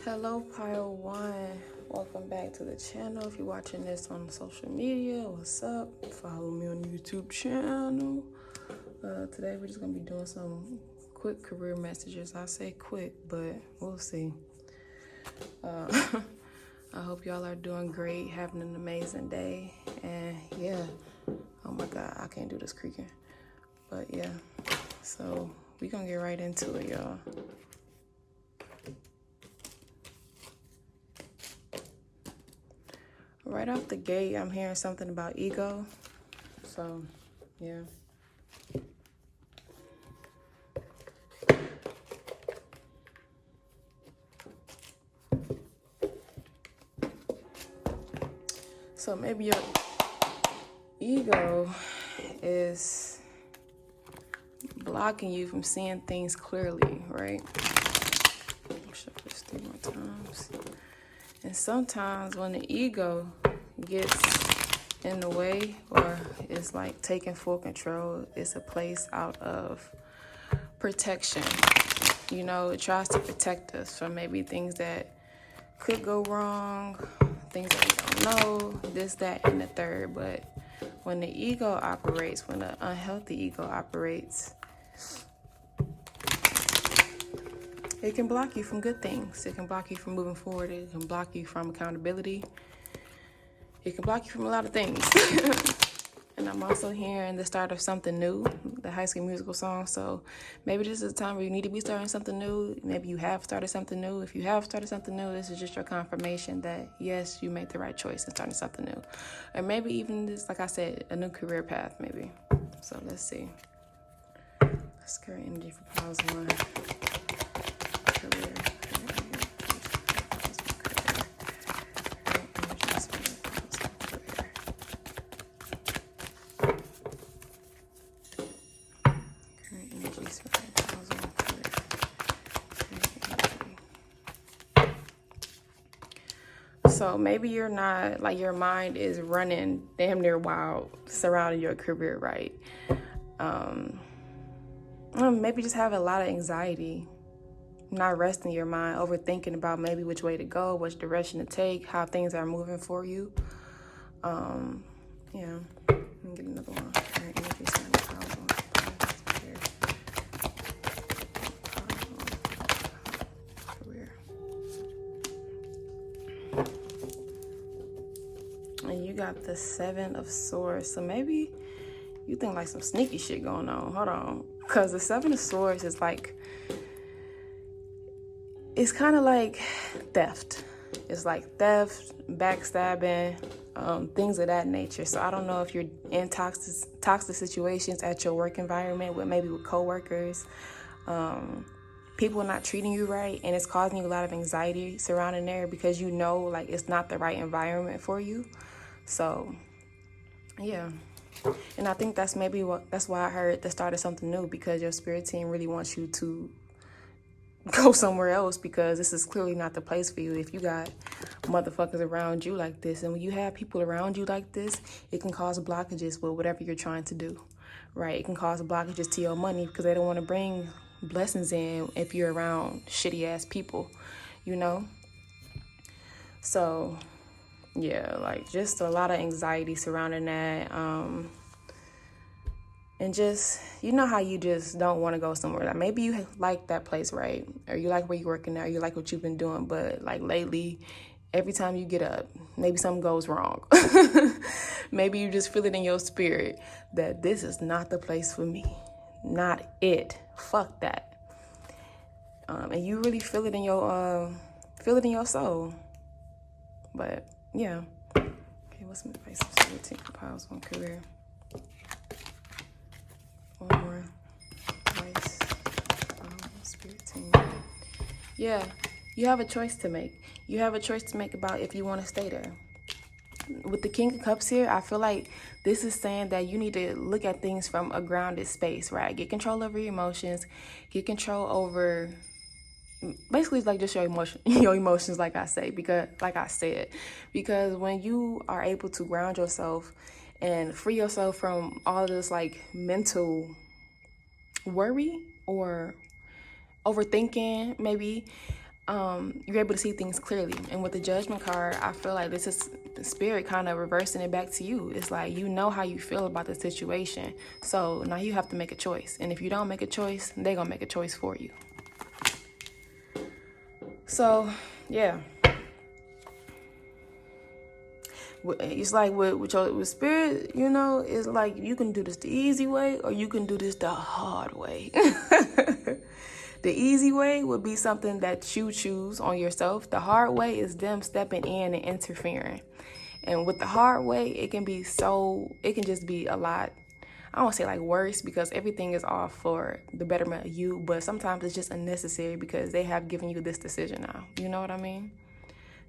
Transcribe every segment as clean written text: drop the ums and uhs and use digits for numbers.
Hello, Pile One. Welcome back to the channel. If you're watching this on social media, what's up? Follow me on the YouTube channel. Today we're just gonna be doing some quick career messages. I say quick, but we'll see. I hope y'all are doing great, having an amazing day, and yeah. Oh my God, I can't do this creaking, but yeah. So we gonna get right into it, y'all. Right off the gate, I'm hearing something about ego. So, yeah. So maybe your ego is blocking you from seeing things clearly, right? I'll show this 3 more times. And sometimes when the ego gets in the way or is like taking full control, it's a place out of protection. You know, it tries to protect us from maybe things that could go wrong, things that we don't know, this, that, and the third. But when the ego operates, when the unhealthy ego operates, it can block you from good things. It can block you from moving forward. It can block you from accountability. It can block you from a lot of things. And I'm also hearing the start of something new, the High School Musical song. So maybe this is a time where you need to be starting something new. Maybe you have started something new. If you have started something new, this is just your confirmation that, yes, you made the right choice in starting something new. Or maybe even this, like I said, a new career path, maybe. So let's see. Scary energy for Pause One. Career. So maybe you're not, like your mind is running damn near wild surrounding your career, right? Maybe just have a lot of anxiety, not resting your mind, overthinking about maybe which way to go, which direction to take, how things are moving for you. Yeah, let me get another one. And you got the 7 of Swords. So maybe you think like some sneaky shit going on. Hold on. Because the 7 of Swords is like, it's kind of like theft. It's like theft, backstabbing, things of that nature. So I don't know if you're in toxic situations at your work environment, maybe with coworkers, people not treating you right, and it's causing you a lot of anxiety surrounding there because you know like it's not the right environment for you. So yeah. And I think that's that's why I heard the start of something new, because your spirit team really wants you to go somewhere else, because this is clearly not the place for you if you got motherfuckers around you like this. And when you have people around you like this, it can cause blockages with whatever you're trying to do, right? It can cause blockages to your money because they don't want to bring blessings in if you're around shitty ass people, you know? So yeah, like just a lot of anxiety surrounding that. And just, you know how you just don't want to go somewhere. Like maybe you like that place, right? Or you like where you're working now, you like what you've been doing, but like lately, every time you get up, maybe something goes wrong. Maybe you just feel it in your spirit that this is not the place for me. Not it. Fuck that. And you really feel it in your soul. But yeah. Okay, what's my advice for Piles on career? One more advice. Spirit team. Yeah, you have a choice to make. You have a choice to make about if you want to stay there. With the King of Cups here, I feel like this is saying that you need to look at things from a grounded space, right? Get control over your emotions. Get control over, basically it's like just your emotions, like I said, because when you are able to ground yourself and free yourself from all this like mental worry or overthinking, maybe you're able to see things clearly. And with the Judgment card, I feel like this is the spirit kind of reversing it back to you. It's like, you know how you feel about the situation. So now you have to make a choice. And if you don't make a choice, they're going to make a choice for you. So, yeah. It's like with spirit, you know, it's like you can do this the easy way or you can do this the hard way. The easy way would be something that you choose on yourself. The hard way is them stepping in and interfering. And with the hard way, it can just be a lot. I don't want to say like worse, because everything is all for the betterment of you. But sometimes it's just unnecessary because they have given you this decision now. You know what I mean?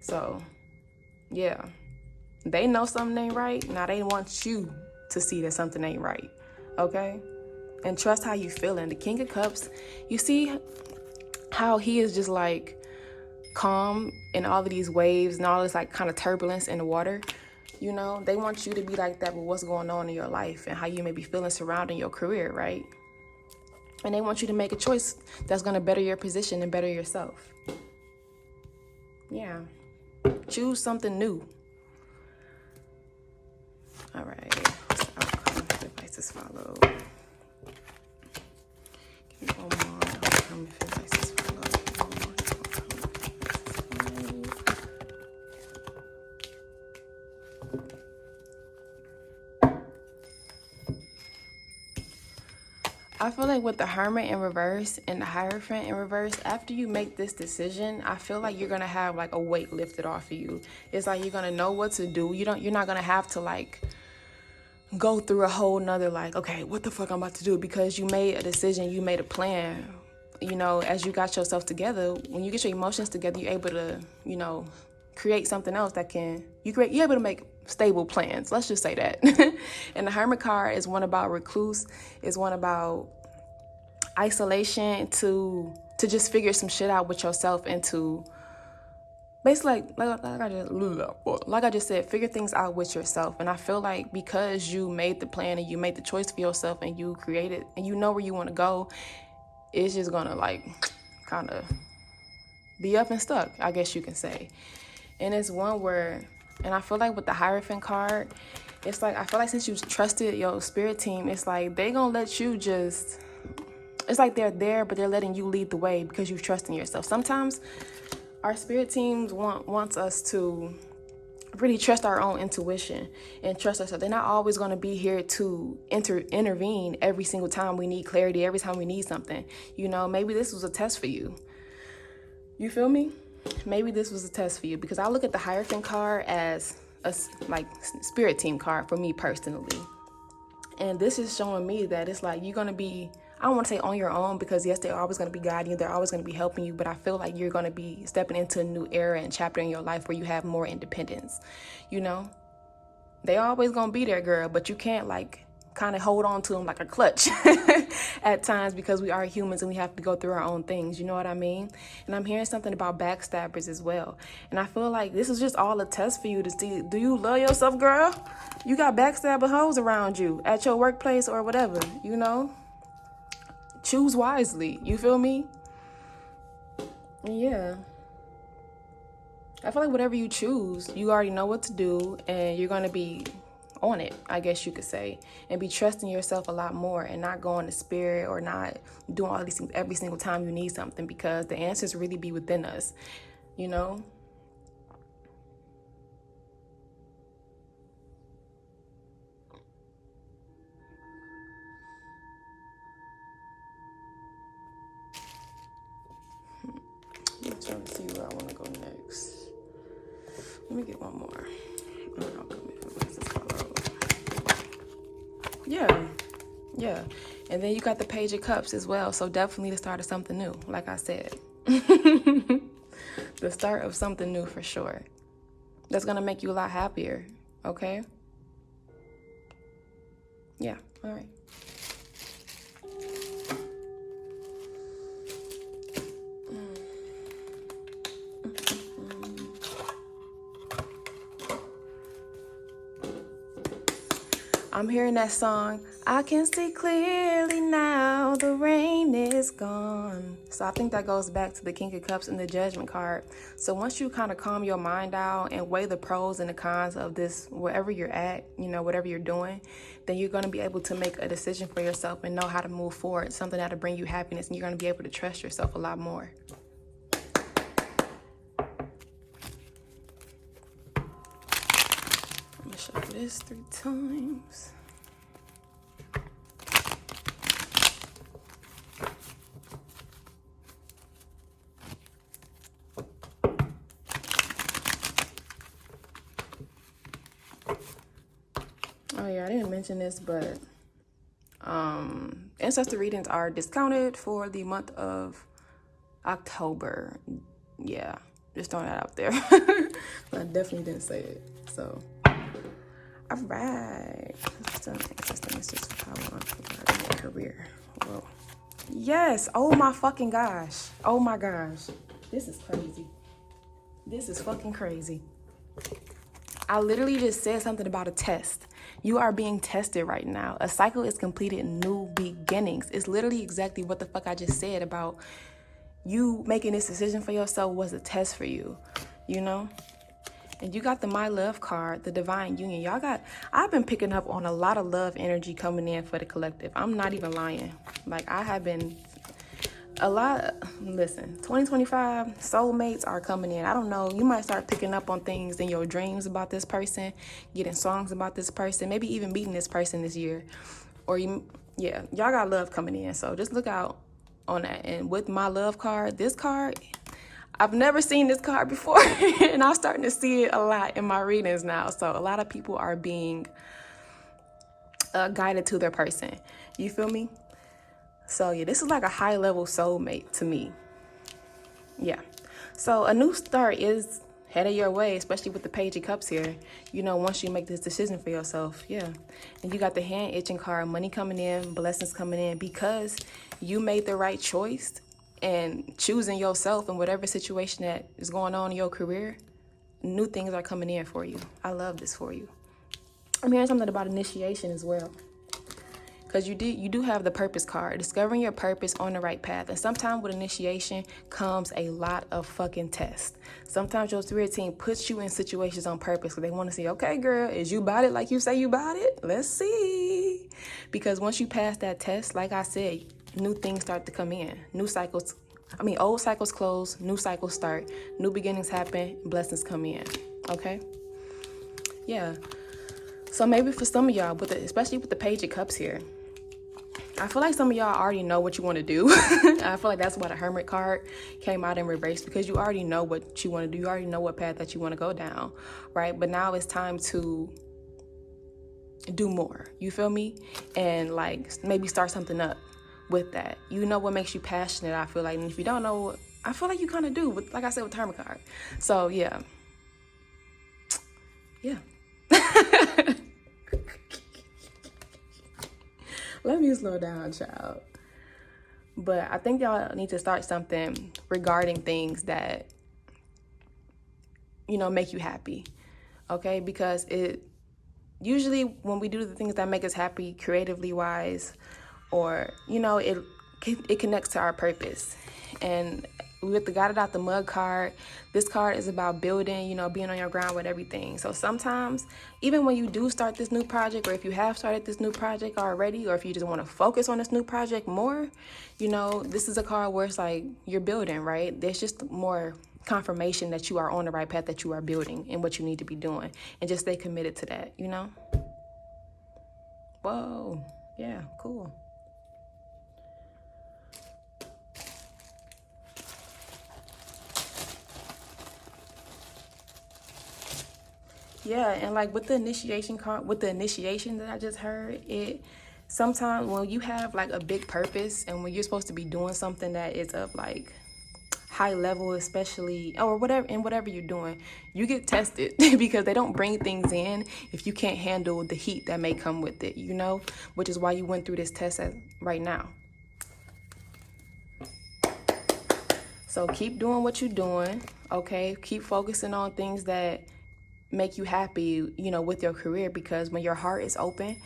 So, yeah. They know something ain't right. Now they want you to see that something ain't right. Okay? And trust how you feeling. The King of Cups, you see how he is just like calm in all of these waves and all this like kind of turbulence in the water. You know, they want you to be like that with what's going on in your life and how you may be feeling surrounding your career, right? And they want you to make a choice that's going to better your position and better yourself. Yeah. Choose something new. All right. What's the outcome? Advices follow. Give me one more. Outcome if advices follow. I feel like with the Hermit in reverse and the Hierophant in reverse, after you make this decision, I feel like you're gonna have like a weight lifted off of you. It's like you're gonna know what to do. You're not gonna have to like go through a whole nother like, okay, what the fuck I'm about to do, because you made a decision, you made a plan. You know, as you got yourself together, when you get your emotions together, you're able to, you know, create something else that you're able to make stable plans. Let's just say that. And the Hermit card is one about recluse, is one about isolation, to just figure some shit out with yourself, and to basically like I just said, figure things out with yourself. And I feel like because you made the plan and you made the choice for yourself and you created and you know where you want to go, it's just gonna like kind of be up and stuck, I guess you can say. And it's one where, and I feel like with the Hierophant card, it's like, I feel like since you trusted your spirit team, it's like they gonna let you just, it's like they're there, but they're letting you lead the way because you trust in yourself. Sometimes our spirit teams wants us to really trust our own intuition and trust ourselves. They're not always going to be here to intervene every single time we need clarity, every time we need something. You know, maybe this was a test for you. You feel me? Maybe this was a test for you, because I look at the Hierophant card as a like spirit team card for me personally. And this is showing me that it's like you're going to be, I don't want to say on your own, because yes, they're always going to be guiding you. They're always going to be helping you. But I feel like you're going to be stepping into a new era and chapter in your life where you have more independence. You know, they always going to be there, girl, but you can't like kind of hold on to them like a clutch at times, because we are humans and we have to go through our own things. You know what I mean? And I'm hearing something about backstabbers as well. And I feel like this is just all a test for you to see, do you love yourself, girl? You got backstabber hoes around you at your workplace or whatever, you know? Choose wisely. You feel me? Yeah. I feel like whatever you choose, you already know what to do, and you're going to be on it, I guess you could say, and be trusting yourself a lot more and not going to spirit or not doing all these things every single time you need something, because the answers really be within us, you know? I'm trying to see where I want to go next. Let me get one more. Yeah. And then you got the Page of Cups as well. So definitely the start of something new, like I said. The start of something new for sure. That's going to make you a lot happier. Okay? Yeah. All right. I'm hearing that song, I can see clearly now, the rain is gone. So I think that goes back to the King of Cups and the Judgment card. So once you kind of calm your mind out and weigh the pros and the cons of this, wherever you're at, you know, whatever you're doing, then you're going to be able to make a decision for yourself and know how to move forward, something that'll bring you happiness, and you're going to be able to trust yourself a lot more. I'm going to shuffle this 3 times. Oh yeah, I didn't mention this, but Ancestor readings are discounted for the month of October. Yeah, just throwing that out there. But I definitely didn't say it. So, all right. Ancestor messages for power on your career. Whoa. Yes. Oh my fucking gosh. Oh my gosh. This is crazy. This is fucking crazy. I literally just said something about a test. You are being tested right now. A cycle is completed, new beginnings. It's literally exactly what the fuck I just said about you making this decision for yourself was a test for you, you know? And you got the My Love card, the Divine Union. I've been picking up on a lot of love energy coming in for the collective. I'm not even lying. Like, I have been listen, 2025 soulmates are coming in. I don't know, you might start picking up on things in your dreams about this person, getting songs about this person, maybe even meeting this person this year, or y'all got love coming in. So just look out on that. And with My Love card, this card, I've never seen this card before and I'm starting to see it a lot in my readings now. So a lot of people are being guided to their person. You feel me? So yeah, this is like a high level soulmate to me. Yeah. So a new start is headed your way, especially with the Page of Cups here. You know, once you make this decision for yourself, yeah. And you got the hand itching card, money coming in, blessings coming in, because you made the right choice and choosing yourself in whatever situation that is going on in your career. New things are coming in for you. I love this for you. I'm hearing something about initiation as well. Because you do have the purpose card, discovering your purpose on the right path. And sometimes with initiation comes a lot of fucking tests. Sometimes your spirit team puts you in situations on purpose because they want to see, okay, girl, is you about it like you say you about it? Let's see. Because once you pass that test, like I said, new things start to come in. Old cycles close, new cycles start, new beginnings happen, blessings come in. Okay? Yeah. So maybe for some of y'all, especially with the Page of Cups here, I feel like some of y'all already know what you want to do. I feel like that's why the Hermit card came out in reverse, because you already know what you want to do. You already know what path that you want to go down, right? But now it's time to do more. You feel me? And like maybe start something up with that. You know what makes you passionate, I feel like. And if you don't know, I feel like you kind of do, with, like I said, with the Hermit card. So yeah. Yeah. Let me slow down, child. But I think y'all need to start something regarding things that, you know, make you happy. Okay? Because it usually when we do the things that make us happy, creatively wise, or, you know, it connects to our purpose. And with the Got It Out the Mud card, this card is about building, you know, being on your ground with everything. So sometimes, even when you do start this new project, or if you have started this new project already, or if you just want to focus on this new project more, you know, this is a card where it's like you're building, right? There's just more confirmation that you are on the right path, that you are building and what you need to be doing, and just stay committed to that, you know? Whoa. Yeah, cool. Yeah, and like with the initiation card, with the initiation that I just heard, it sometimes when you have like a big purpose and when you're supposed to be doing something that is of like high level, especially, or whatever, in whatever you're doing, you get tested because they don't bring things in if you can't handle the heat that may come with it, you know, which is why you went through this test right now. So keep doing what you're doing, okay? Keep focusing on things that make you happy, you know, with your career, because when your heart is open,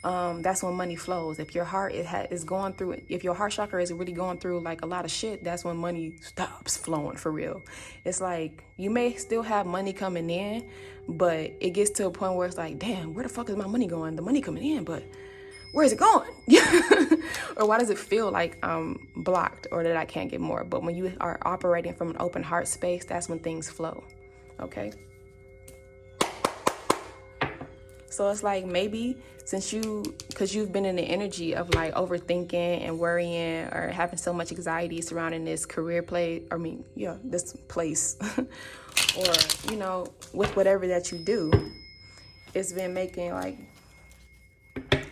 that's when money flows. If your heart is going through, if your heart chakra is really going through like a lot of shit, that's when money stops flowing for real. It's like you may still have money coming in, but it gets to a point where it's like, damn, where the fuck is my money going? The money coming in, but where is it going? Or why does it feel like I'm blocked or that I can't get more? But when you are operating from an open heart space, that's when things flow. Okay. So it's like maybe because you've been in the energy of like overthinking and worrying or having so much anxiety surrounding this this place, or, with whatever that you do, it's been making like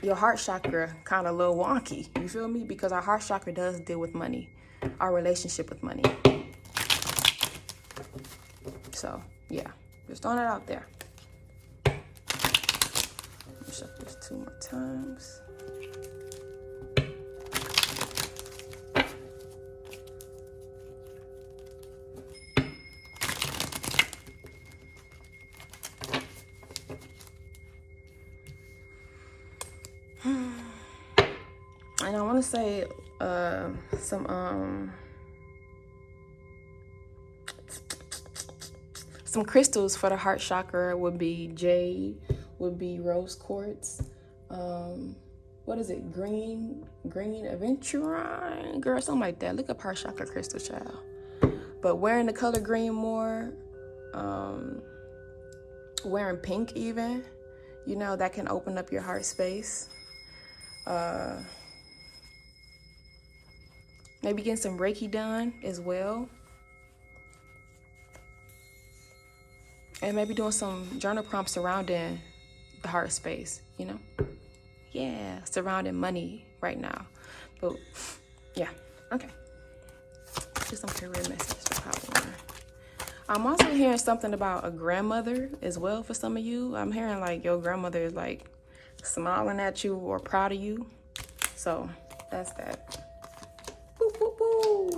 your heart chakra kind of a little wonky. You feel me? Because our heart chakra does deal with money, our relationship with money. So yeah, just throwing it out there. Shuffle this 2 more times. And I want to say some crystals for the heart chakra would be jade, would be rose quartz. What is it? Green aventurine, girl, something like that. Look up heart chakra crystal, child. But wearing the color green more, wearing pink even, that can open up your heart space. Maybe getting some Reiki done as well. And maybe doing some journal prompts surrounding the heart space, Yeah, surrounding money right now. But yeah, okay. Just some career messages to pop in. I'm also hearing something about a grandmother as well for some of you. I'm hearing like your grandmother is like smiling at you or proud of you. So that's that. Boo, boo, boo.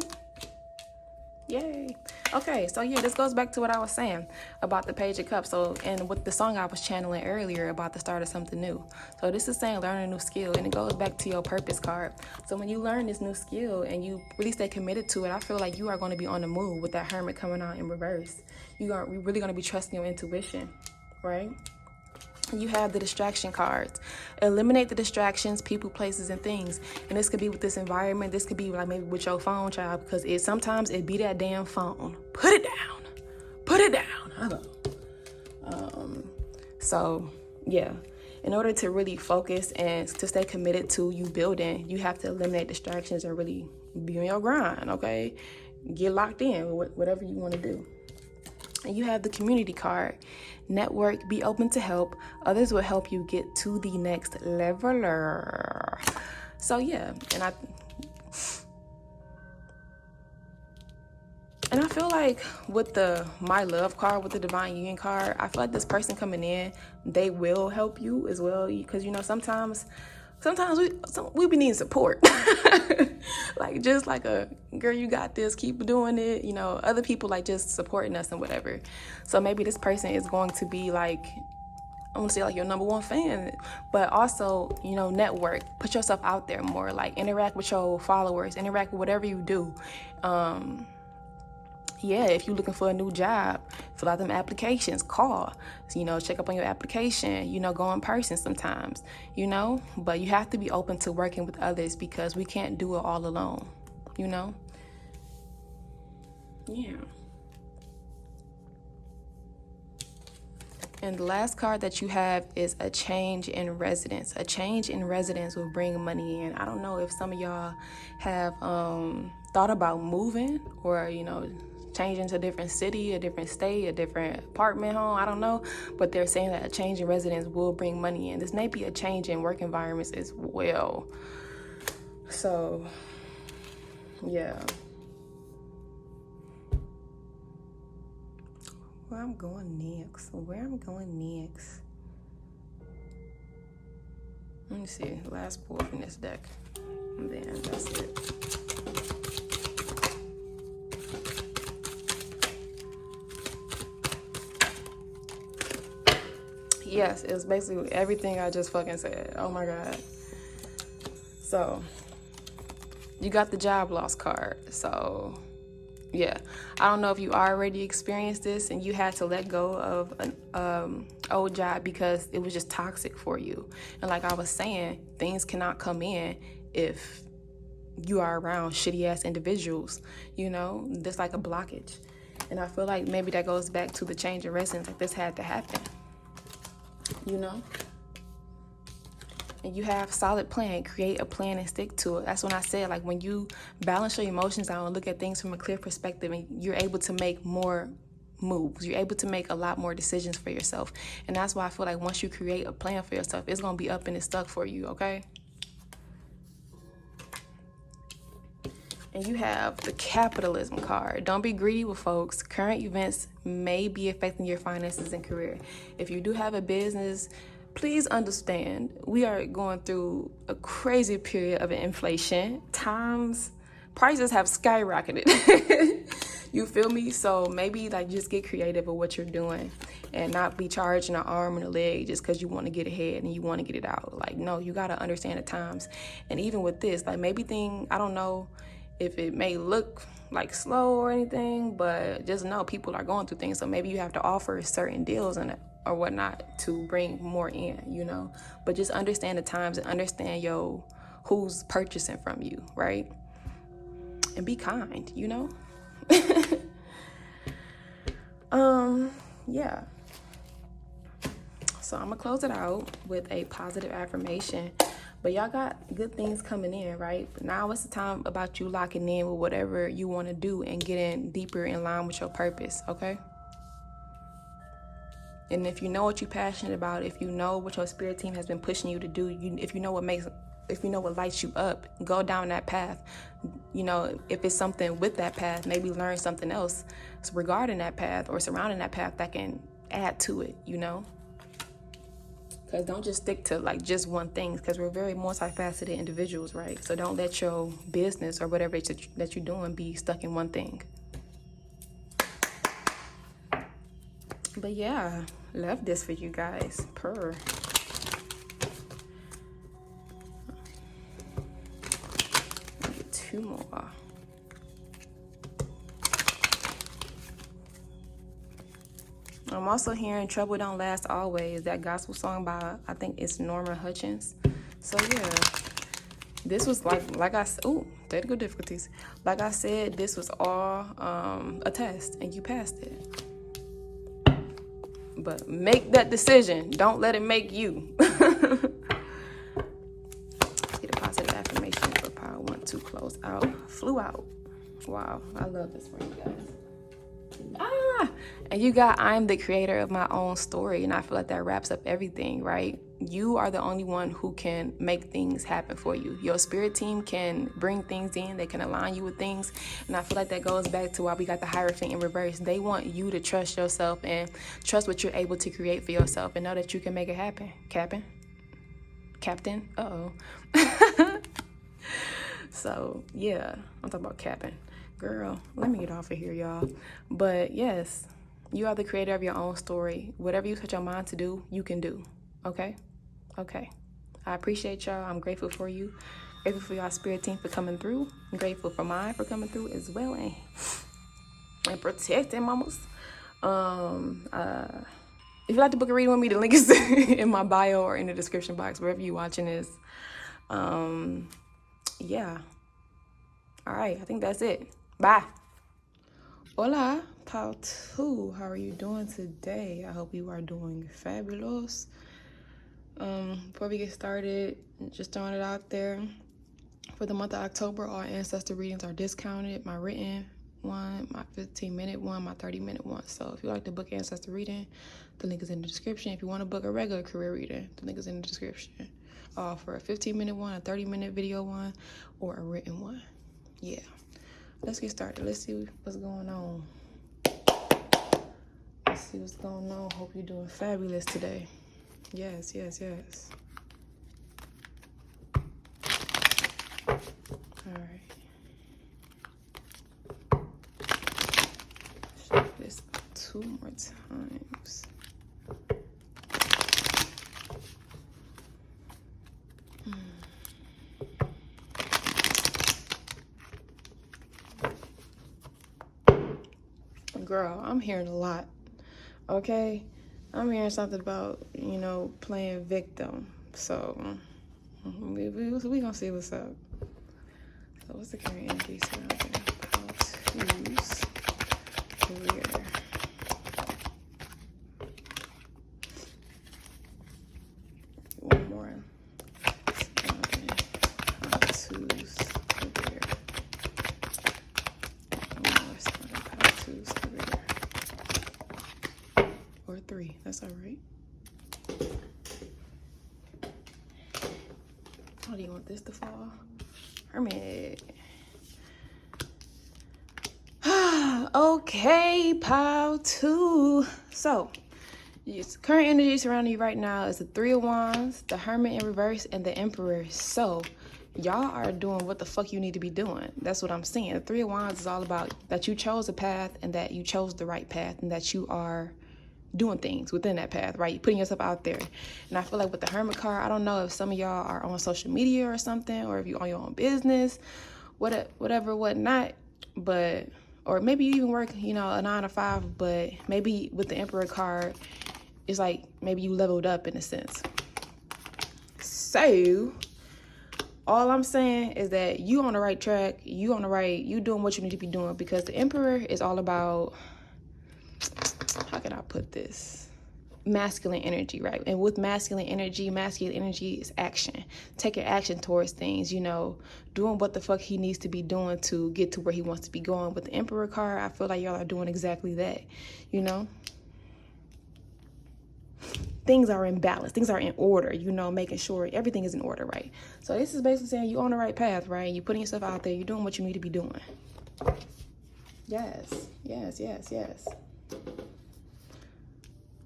Yay. Okay, so yeah, this goes back to what I was saying about the Page of Cups. So, and with the song I was channeling earlier about the start of something new. So this is saying learn a new skill, and it goes back to your purpose card. So when you learn this new skill and you really stay committed to it, I feel like you are going to be on the move with that Hermit coming out in reverse. You're really going to be trusting your intuition, right? You have the distraction cards. Eliminate the distractions, people, places, and things. And this could be with this environment. This could be like maybe with your phone, child, because sometimes it be that damn phone. Put it down. Put it down. Hello. So yeah, in order to really focus and to stay committed to you building, you have to eliminate distractions and really be on your grind. Okay, get locked in with whatever you want to do. And you have the community card. Network, be open to help. Others will help you get to the next leveler. So yeah, and I feel like with the My Love card, with the Divine Union card, I feel like this person coming in, they will help you as well. Because, sometimes we be needing support. Like, just like a, girl, you got this, keep doing it. Other people like just supporting us and whatever. So maybe this person is going to be like, I want to say like your number one fan, but also, network, put yourself out there more, like interact with your followers, interact with whatever you do. Yeah, if you're looking for a new job, fill out them applications, call, check up on your application, go in person sometimes, but you have to be open to working with others because we can't do it all alone, Yeah. And the last card that you have is a change in residence. A change in residence will bring money in. I don't know if some of y'all have thought about moving or, changing to a different city, a different state, a different apartment home. I don't know. But they're saying that a change in residence will bring money in. This may be a change in work environments as well. So, yeah. Where I'm going next? Let me see. Last pull from this deck. And then that's it. yes, it's basically everything I just fucking said. Oh my God. So, you got the job loss card. So, yeah. I don't know if you already experienced this and you had to let go of an old job because it was just toxic for you. And like I was saying, things cannot come in if you are around shitty ass individuals, you know, there's like a blockage. And I feel like maybe that goes back to the change of residence, like this had to happen, you know. And you have solid plan, create a plan and stick to it. That's when I said, like, when you balance your emotions out and look at things from a clear perspective, and you're able to make more moves, you're able to make a lot more decisions for yourself. And that's why I feel like once you create a plan for yourself, it's gonna be up and it's stuck for you, okay? And you have the capitalism card. Don't be greedy with folks. Current events may be affecting your finances and career. If you do have a business, please understand we are going through a crazy period of inflation. Prices have skyrocketed. You feel me? So maybe like just get creative with what you're doing and not be charging an arm and a leg just because you want to get ahead and you want to get it out. Like, no, you got to understand the times. And even with this, like maybe I don't know if it may look like slow or anything, but just know people are going through things. So maybe you have to offer certain deals or whatnot to bring more in, you know. But just understand the times and understand who's purchasing from you, right? And be kind, you know. Yeah. So I'm gonna close it out with a positive affirmation. But y'all got good things coming in, right? But now it's the time about you locking in with whatever you want to do and getting deeper in line with your purpose, okay? And if you know what you're passionate about, if you know what your spirit team has been pushing you to do, if you know what lights you up, go down that path. You know, if it's something with that path, maybe learn something else regarding that path or surrounding that path that can add to it, you know? Because don't just stick to like just one thing, because we're very multifaceted individuals, right? So don't let your business or whatever that you're doing be stuck in one thing. But yeah, love this for you guys. Purr. Get two more. I'm also hearing Trouble Don't Last Always, that gospel song by, I think it's Norma Hutchins. So yeah, this was like I said, technical difficulties. Like I said, this was all a test and you passed it. But make that decision. Don't let it make you. Let's get a positive affirmation for power 1 to close out. Flew out. Wow, I love this for you guys. And you got, I'm the creator of my own story, and I feel like that wraps up everything, right? You are the only one who can make things happen for you. Your spirit team can bring things in, they can align you with things, and I feel like that goes back to why we got the Hierophant in reverse. They want you to trust yourself and trust what you're able to create for yourself and know that you can make it happen. Captain? Uh-oh. So, yeah, I'm talking about Captain. Girl, let me get off of here, y'all. But yes, you are the creator of your own story. Whatever you set your mind to do, you can do. Okay? Okay. I appreciate y'all. I'm grateful for you. Grateful for y'all spirit team for coming through. I'm grateful for mine for coming through as well and protecting mamas. If you'd like to book a reading with me, the link is in my bio or in the description box, wherever you're watching this. Yeah. All right, I think that's it. Bye. Hola, part 2. How are you doing today? I hope you are doing fabulous. Before we get started, just throwing it out there. For the month of October, all Ancestor readings are discounted. My written one, my 15-minute one, my 30-minute one. So if you like to book Ancestor reading, the link is in the description. If you want to book a regular career reading, the link is in the description. For a 15-minute one, a 30-minute video one, or a written one. Yeah. Let's get started. Let's see what's going on. Let's see what's going on. Hope you're doing fabulous today. Yes, yes, yes. All right. Check this 2 more times. Girl, I'm hearing a lot. Okay? I'm hearing something about, playing victim. So, we gonna see what's up. So, what's the current energy surrounding Twos career? One more. Surrounding Twos career. One more surrounding Twos career. Or 3. That's all right. How do you want this to fall? Hermit. Okay, pile 2. So, current energy surrounding you right now is the 3 of Wands, the Hermit in reverse, and the Emperor. So, y'all are doing what the fuck you need to be doing. That's what I'm saying. The 3 of Wands is all about that you chose a path and that you chose the right path and that you are doing things within that path, right? You're putting yourself out there. And I feel like with the Hermit card, I don't know if some of y'all are on social media or something, or if you own your own business, whatever, whatnot, but, or maybe you even work, a 9 to 5, but maybe with the Emperor card, it's like maybe you leveled up in a sense. So, all I'm saying is that you on the right track, you doing what you need to be doing, because the Emperor is all about, how can I put this? Masculine energy, right? And with masculine energy is action. Taking action towards things, doing what the fuck he needs to be doing to get to where he wants to be going. With the Emperor card, I feel like y'all are doing exactly that, Things are in balance. Things are in order, making sure everything is in order, right? So this is basically saying you're on the right path, right? You're putting yourself out there. You're doing what you need to be doing. Yes.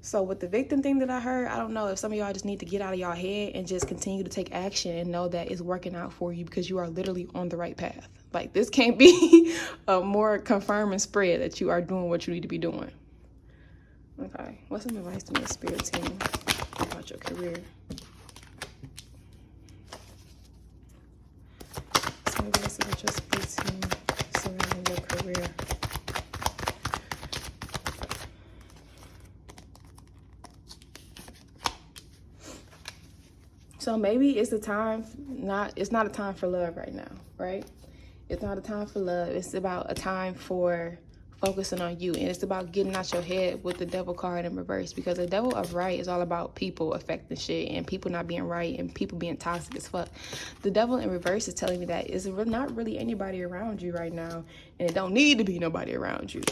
So with the victim thing that I heard, I don't know if some of y'all just need to get out of y'all head and just continue to take action and know that it's working out for you, because you are literally on the right path. Like, this can't be a more confirming spread that you are doing what you need to be doing. Okay, what's some advice to your spirit team about your career? Some advice about your spirit team surrounding your career. So maybe it's it's not a time for love right now, right? It's not a time for love. It's about a time for focusing on you. And it's about getting out your head with the Devil card in reverse, because the Devil of right is all about people affecting shit and people not being right and people being toxic as fuck. The Devil in reverse is telling me that it's not really anybody around you right now, and it don't need to be nobody around you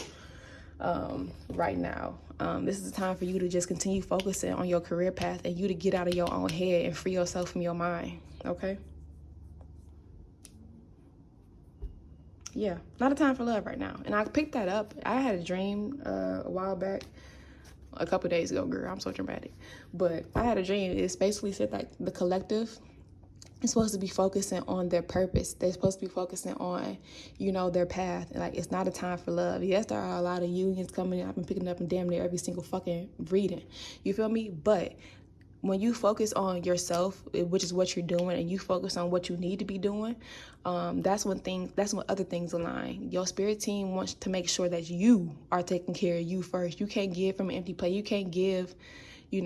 right now. This is the time for you to just continue focusing on your career path and you to get out of your own head and free yourself from your mind, okay? Yeah, not a time for love right now. And I picked that up. I had a dream a while back, a couple of days ago, girl. I'm so dramatic. But I had a dream. It's basically said like the collective is supposed to be focusing on their purpose. They're supposed to be focusing on, their path. Like, it's not a time for love. Yes, there are a lot of unions coming in. I've been picking up in damn near every single fucking reading. You feel me? But when you focus on yourself, which is what you're doing, and you focus on what you need to be doing, that's when other things align. Your spirit team wants to make sure that you are taking care of you first. You can't give from an empty plate. You can't give, you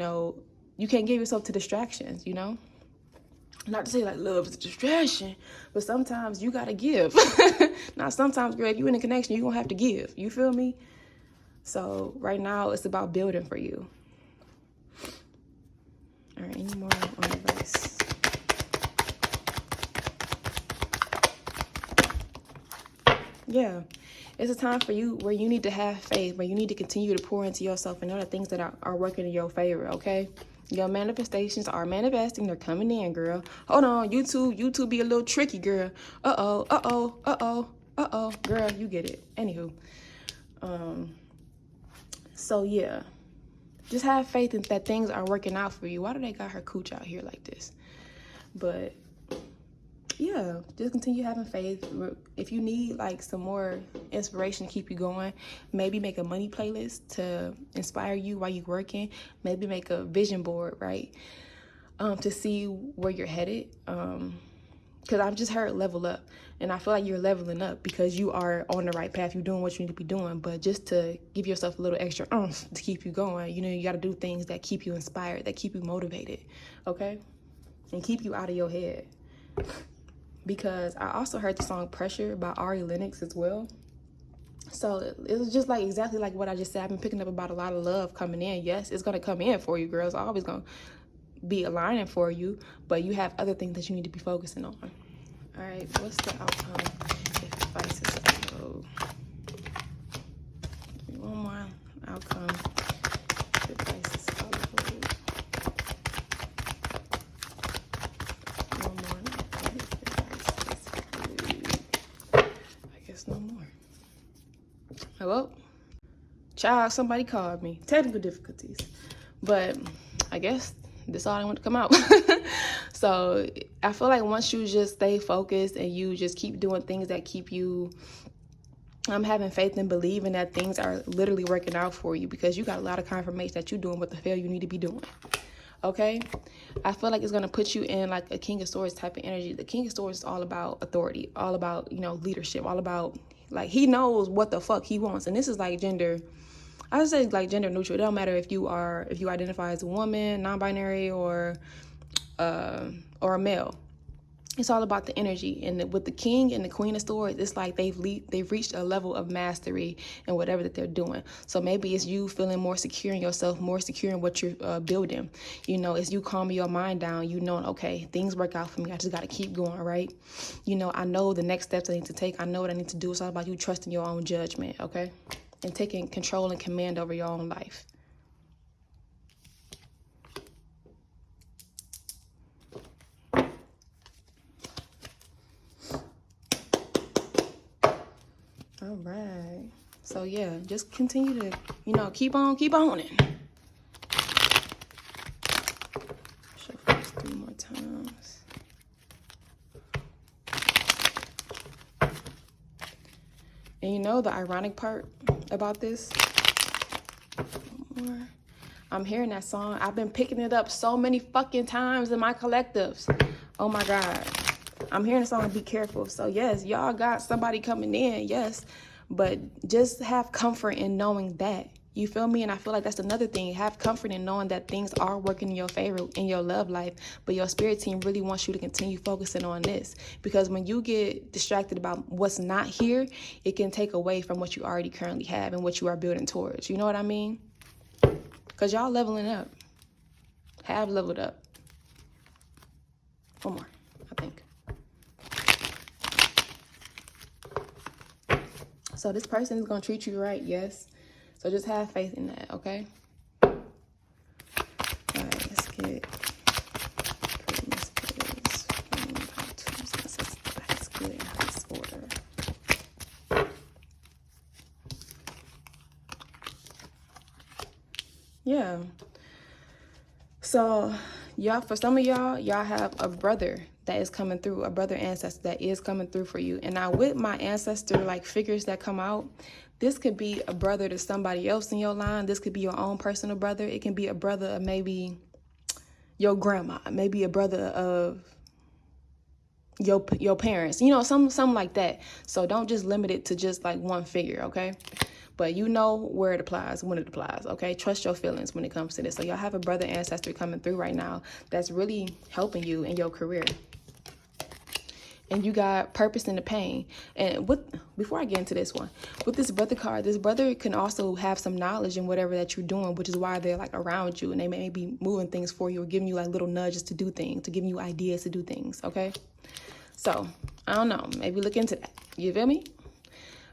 can't give yourself to distractions, Not to say like love is a distraction, but sometimes you gotta give. Now, sometimes, girl, if you're in a connection, you're gonna have to give. You feel me? So right now, it's about building for you. All right, any more on advice? Yeah, it's a time for you where you need to have faith, where you need to continue to pour into yourself and know the things that are working in your favor, okay? Your manifestations are manifesting. They're coming in, girl. Hold on, YouTube be a little tricky, girl. Girl, you get it. Anywho, so yeah, just have faith in that things are working out for you. Why do they got her cooch out here like this? But yeah, just continue having faith. If you need like some more inspiration to keep you going, maybe make a money playlist to inspire you while you're working. Maybe make a vision board, right? To see where you're headed. Because I've just heard level up. And I feel like you're leveling up because you are on the right path. You're doing what you need to be doing. But just to give yourself a little extra oomph to keep you going, you know, you got to do things that keep you inspired, that keep you motivated, okay? And keep you out of your head. Because I also heard the song Pressure by Ari Lennox as well. So it was just like exactly like what I just said. I've been picking up about a lot of love coming in. Yes, it's going to come in for you, girls. Always going to be aligning for you. But you have other things that you need to be focusing on. All right, what's the outcome if advice is followed? One more outcome if advice is followed. One more outcome if advice is followed. I guess no more. Hello? Child, somebody called me. Technical difficulties. But I guess this all I want to come out. So I feel like once you just stay focused and you just keep doing things that keep you having faith and believing that things are literally working out for you, because you got a lot of confirmation that you're doing what the hell you need to be doing. Okay? I feel like it's going to put you in like a King of Swords type of energy. The King of Swords is all about authority, all about, you know, leadership, all about like he knows what the fuck he wants. And this is like gender, I would say like gender neutral. It don't matter if you identify as a woman, non-binary, or a male. It's all about the energy. And with the King and the Queen of Swords, it's like they've reached a level of mastery in whatever that they're doing. So maybe it's you feeling more secure in yourself, more secure in what you're building. You know, it's you calming your mind down. You knowing, okay, things work out for me. I just got to keep going, right? You know, I know the next steps I need to take. I know what I need to do. It's all about you trusting your own judgment, okay? And taking control and command over your own life. All right. So yeah, just continue to, you know, keep on it. Shuffle this 3 more times. And you know the ironic part about this? I'm hearing that song. I've been picking it up so many fucking times in my collectives. Oh my God. I'm hearing the song, Be Careful. So yes, y'all got somebody coming in, yes. But just have comfort in knowing that. You feel me? And I feel like that's another thing. Have comfort in knowing that things are working in your favor in your love life. But your spirit team really wants you to continue focusing on this. Because when you get distracted about what's not here, it can take away from what you already currently have and what you are building towards. You know what I mean? Because y'all leveling up. Have leveled up. One more, I think. So this person is going to treat you right, yes. So just have faith in that, okay? All right, let's get that's good in this order. Yeah. So y'all, for some of y'all have a brother that is coming through, a brother ancestor that is coming through for you. And now with my ancestor like figures that come out, this could be a brother to somebody else in your line. This could be your own personal brother. It can be a brother of maybe your grandma, maybe a brother of your parents, you know, something like that. So don't just limit it to just like one figure, okay? But you know where it applies, when it applies, okay? Trust your feelings when it comes to this. So y'all have a brother ancestor coming through right now that's really helping you in your career. And you got purpose in the pain. And before I get into this one, with this brother card, this brother can also have some knowledge in whatever that you're doing, which is why they're like around you and they may be moving things for you or giving you like little nudges to do things, to give you ideas to do things, okay? So, I don't know, maybe look into that. You feel me?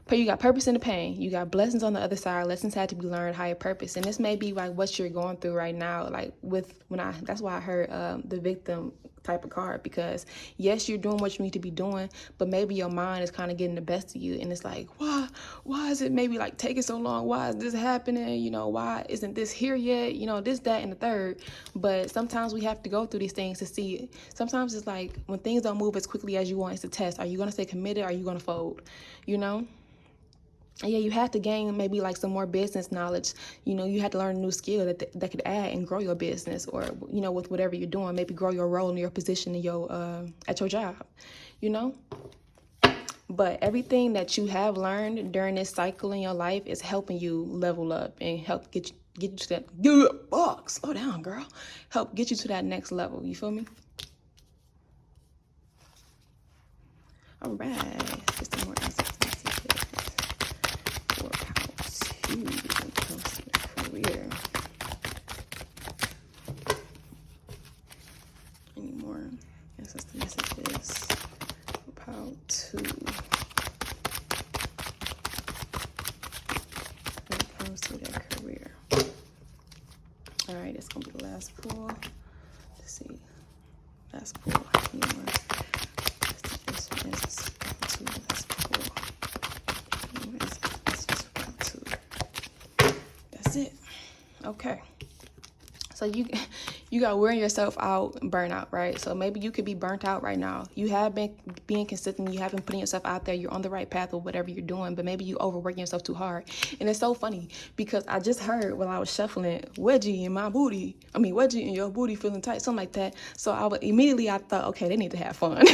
But you got purpose in the pain. You got blessings on the other side. Lessons had to be learned, higher purpose. And this may be like what you're going through right now. Like that's why I heard the victim type of card, because yes, you're doing what you need to be doing, but maybe your mind is kind of getting the best of you. And it's like, why is it maybe like taking so long? Why is this happening? You know, why isn't this here yet? You know, this, that, and the third. But sometimes we have to go through these things to see it. Sometimes it's like when things don't move as quickly as you want, it's a test. Are you going to stay committed? Or are you going to fold? You know? yeah, you had to gain maybe like some more business knowledge. You know, you had to learn a new skill that could add and grow your business, or, you know, with whatever you're doing, maybe grow your role and your position in your at your job, you know. But everything that you have learned during this cycle in your life is helping you level up and help get you to that slow down, girl. Help get you to that next level. You feel me? All right. Just some more ancestors for how to when it comes to the career. Any more ancestor messages about to when it comes to their career. All right, it's gonna be the last pull. Let's see, last pull. Any more? That's it. Okay. So you got wearing yourself out, burnout, right? So maybe you could be burnt out right now. You have been being consistent. You have been putting yourself out there. You're on the right path with whatever you're doing, but maybe you overworking yourself too hard. And it's so funny because I just heard while I was shuffling, wedgie in my booty. I mean, wedgie in your booty feeling tight, something like that. So I thought, okay, they need to have fun.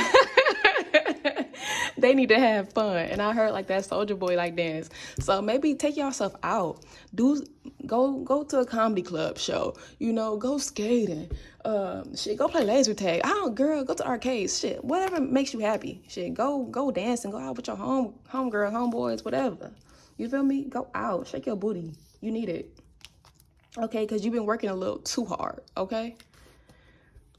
They need to have fun. And I heard like that Soldier Boy like dance. So maybe take yourself out. Go to a comedy club show. You know, go skating. Shit, go play laser tag. Girl, go to arcades. Shit, whatever makes you happy. Shit, go dance and go out with your homegirl, homeboys, whatever. You feel me? Go out. Shake your booty. You need it. Okay, because you've been working a little too hard, okay?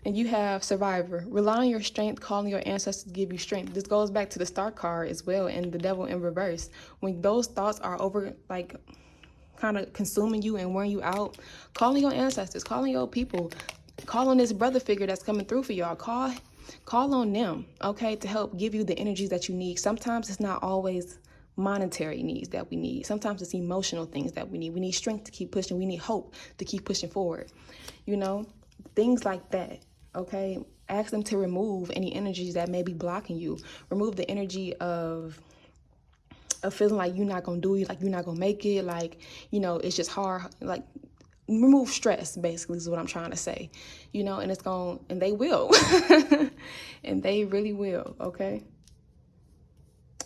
And you have Survivor. Rely on your strength, calling your ancestors to give you strength. This goes back to the Star card as well, and the Devil in reverse. When those thoughts are over, like, kind of consuming you and wearing you out, calling your ancestors, calling your people, call on this brother figure that's coming through for y'all. Call on them, okay, to help give you the energies that you need. Sometimes it's not always monetary needs that we need. Sometimes it's emotional things that we need. We need strength to keep pushing. We need hope to keep pushing forward. You know, things like that. Okay, ask them to remove any energies that may be blocking you. Remove the energy of feeling like you're not gonna do it, like you're not gonna make it, like, you know, it's just hard. Like, remove stress, basically, is what I'm trying to say. You know, and and they will. And they really will, okay?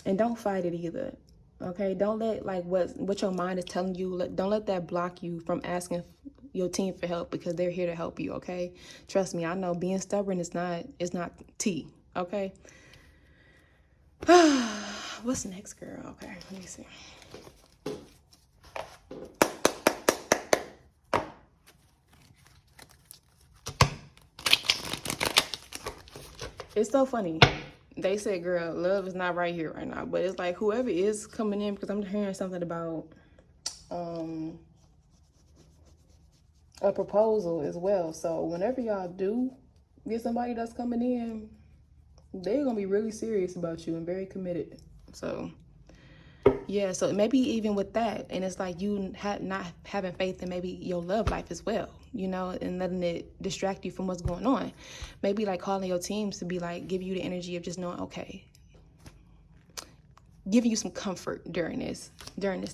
And don't fight it either. Okay, don't let like what your mind is telling you, don't let that block you from asking your team for help, because they're here to help you, okay? Trust me, I know being stubborn is not tea, okay? What's next, girl? Okay, let me see. It's so funny. They said, girl, love is not right here right now, but it's like whoever is coming in, because I'm hearing something about a proposal as well. So whenever y'all do get somebody that's coming in, they're gonna be really serious about you and very committed. So yeah, so maybe even with that, and it's like you not having faith in maybe your love life as well, you know, and letting it distract you from what's going on. Maybe like calling your teams to be like, give you the energy of just knowing, okay, giving you some comfort during this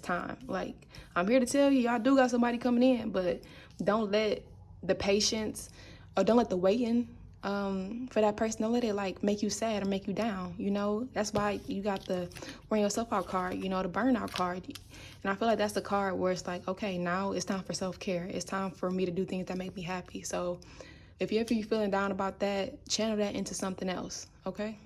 time. Like, I'm here to tell you, y'all do got somebody coming in, but don't let the patience, or don't let the waiting for that person, don't let it like make you sad or make you down, you know. That's why you got the wearing yourself out card, you know, the burnout card. And I feel like that's the card where it's like, okay, now it's time for self-care. It's time for me to do things that make me happy. So if you're feeling down about that, channel that into something else, okay?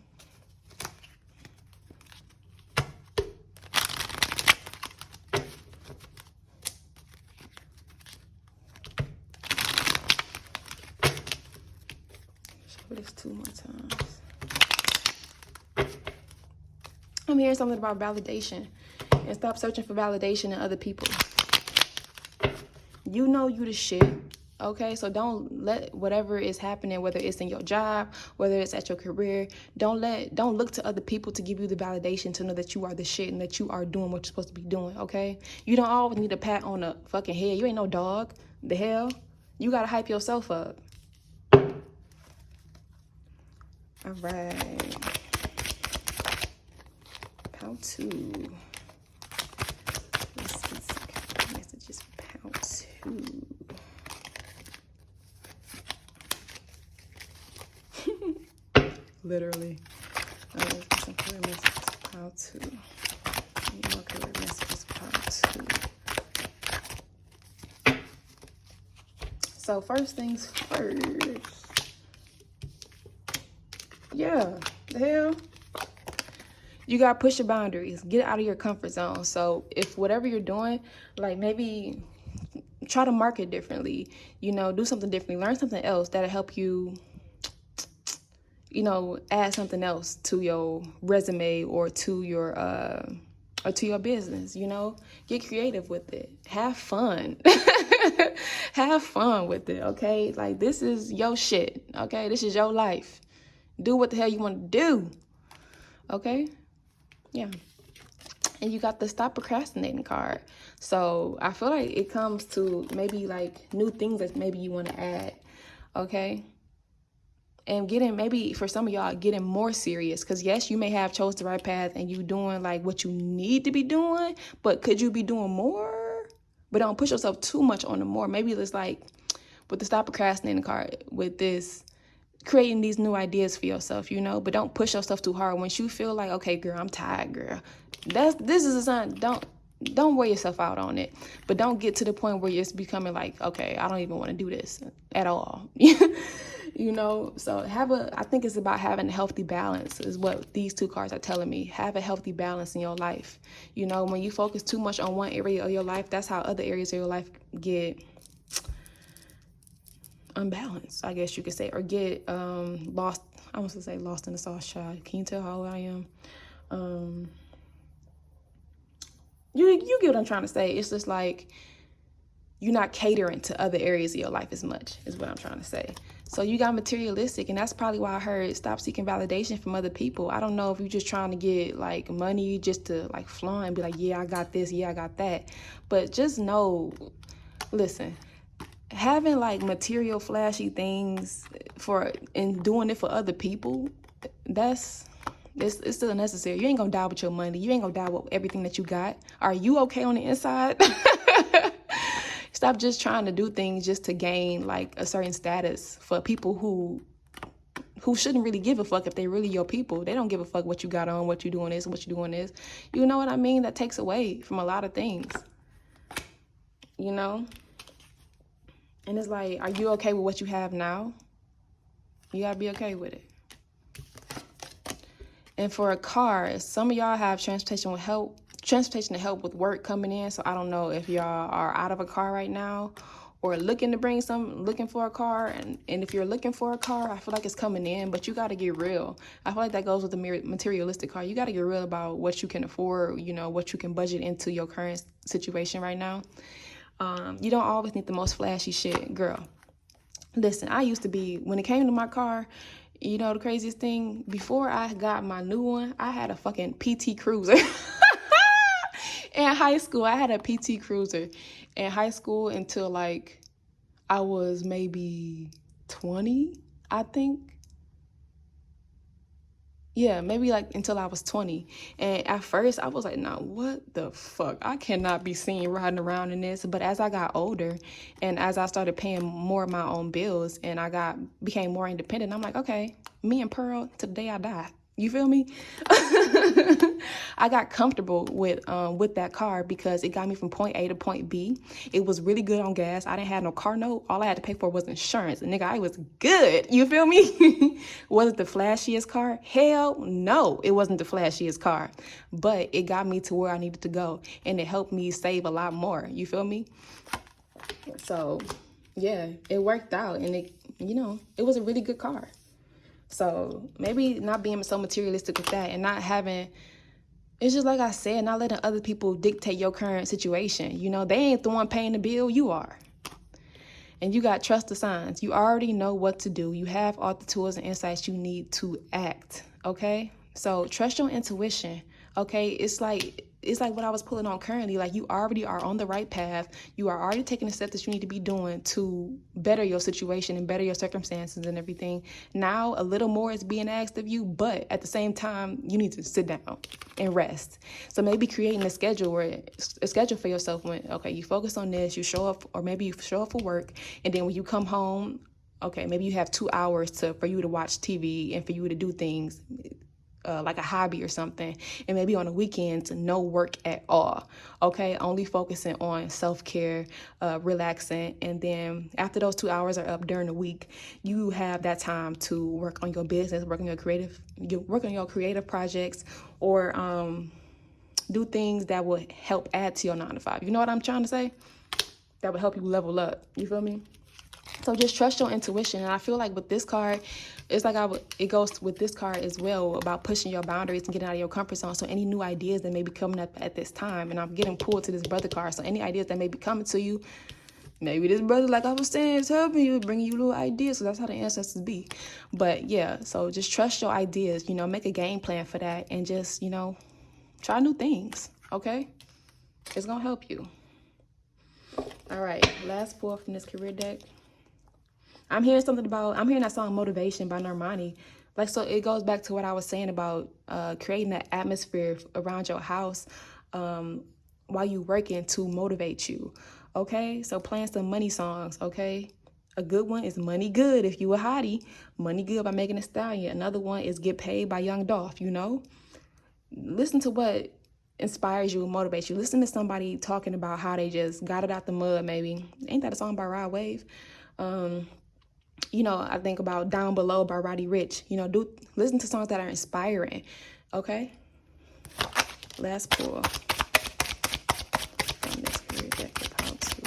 This 2 more times. I'm hearing something about validation, and stop searching for validation in other people. You know you the shit, okay? So don't let whatever is happening, whether it's in your job, whether it's at your career, don't look to other people to give you the validation to know that you are the shit and that you are doing what you're supposed to be doing, okay? You don't always need a pat on the fucking head. You ain't no dog. The hell? You gotta hype yourself up. All right. How to to. Literally. Some clear messages. How to. Need more clear messages. How to. So first things first. Yeah. The hell. You gotta push your boundaries. Get out of your comfort zone. So if whatever you're doing, like maybe try to market differently, you know, do something differently, learn something else that'll help you, you know, add something else to your resume or to your business, you know. Get creative with it. Have fun. Have fun with it, okay? Like, this is your shit, okay? This is your life. Do what the hell you want to do, okay? Yeah. And you got the stop procrastinating card. So I feel like it comes to maybe like new things that maybe you want to add, okay? And maybe for some of y'all, getting more serious. Because yes, you may have chose the right path and you doing like what you need to be doing, but could you be doing more? But don't push yourself too much on the more. Maybe it's like with the stop procrastinating card, with this, creating these new ideas for yourself, you know, but don't push yourself too hard. Once you feel like, okay, girl, I'm tired, girl, this is a sign. Don't wear yourself out on it, but don't get to the point where it's becoming like, okay, I don't even want to do this at all. You know, so I think it's about having a healthy balance is what these two cards are telling me. Have a healthy balance in your life. You know, when you focus too much on one area of your life, that's how other areas of your life get unbalanced, I guess you could say, or get lost. I want to say lost in the sauce, child. Can you tell how old I am? You get what I'm trying to say. It's just like you're not catering to other areas of your life as much, is what I'm trying to say. So you got materialistic, and that's probably why I heard stop seeking validation from other people. I don't know if you're just trying to get like money just to like flaunt and be like, yeah, I got this, yeah, I got that. But just know, listen, having like material flashy things and doing it for other people, it's still unnecessary. You ain't gonna die with your money. You ain't gonna die with everything that you got. Are you okay on the inside? Stop just trying to do things just to gain like a certain status for people who shouldn't really give a fuck if they really your people. They don't give a fuck what you got on, what you doing this, what you doing this. You know what I mean? That takes away from a lot of things, you know? And it's like, are you okay with what you have now? You gotta be okay with it. And for a car, some of y'all have transportation to help with work coming in. So I don't know if y'all are out of a car right now or looking for a car. And if you're looking for a car, I feel like it's coming in, but you got to get real. I feel like that goes with the materialistic car. You got to get real about what you can afford, you know, what you can budget into your current situation right now. You don't always need the most flashy shit, girl. Listen, I used to be, when it came to my car, you know, the craziest thing, before I got my new one, I had a fucking PT Cruiser. In high school, I had a PT Cruiser in high school until like I was maybe 20, I think. Yeah, maybe like until I was 20. And at first I was like, nah, what the fuck? I cannot be seen riding around in this. But as I got older and as I started paying more of my own bills and I became more independent, I'm like, okay, me and Pearl to the day I die. You feel me? I got comfortable with that car because it got me from point A to point B. It was really good on gas. I didn't have no car note. All I had to pay for was insurance. And nigga, I was good. You feel me? Was it the flashiest car? Hell no, it wasn't the flashiest car. But it got me to where I needed to go. And it helped me save a lot more. You feel me? So, yeah, it worked out. And it was a really good car. So maybe not being so materialistic with that and not having, it's just like I said, not letting other people dictate your current situation. You know, they ain't the one paying the bill, you are. And you got trust the signs. You already know what to do. You have all the tools and insights you need to act, okay? So trust your intuition, okay? It's like it's like what I was pulling on currently. Like, you already are on the right path. You are already taking the steps that you need to be doing to better your situation and better your circumstances and everything. Now, a little more is being asked of you, but at the same time, you need to sit down and rest. So maybe creating a schedule for yourself when, okay, you focus on this, you show up, or maybe you show up for work, and then when you come home, okay, maybe you have 2 hours for you to watch TV and for you to do things like a hobby or something, and maybe on the weekends, no work at all, okay? Only focusing on self-care, relaxing, and then after those 2 hours are up during the week, you have that time to work on your business, work on your creative projects, or do things that will help add to your 9 to 5. You know what I'm trying to say? That would help you level up. You feel me? So just trust your intuition. And I feel like with this card, it's like it goes with this card as well about pushing your boundaries and getting out of your comfort zone. So any new ideas that may be coming up at this time, and I'm getting pulled to this brother card. So any ideas that may be coming to you, maybe this brother, like I was saying, is helping you, bringing you little ideas. So that's how the ancestors be. But yeah, so just trust your ideas, make a game plan for that, and just, try new things, okay? It's going to help you. All right, last pull from this career deck. I'm hearing that song Motivation by Normani. Like, so it goes back to what I was saying about creating that atmosphere around your house while you working to motivate you, okay? So playing some money songs, okay? A good one is Money Good if you a hottie. Money Good by Megan Thee Stallion. Another one is Get Paid by Young Dolph, Listen to what inspires you and motivates you. Listen to somebody talking about how they just got it out the mud, maybe. Ain't that a song by Rod Wave? I think about Down Below by Roddy Ricch. Listen to songs that are inspiring, okay? Last pull. From this career deck of how to.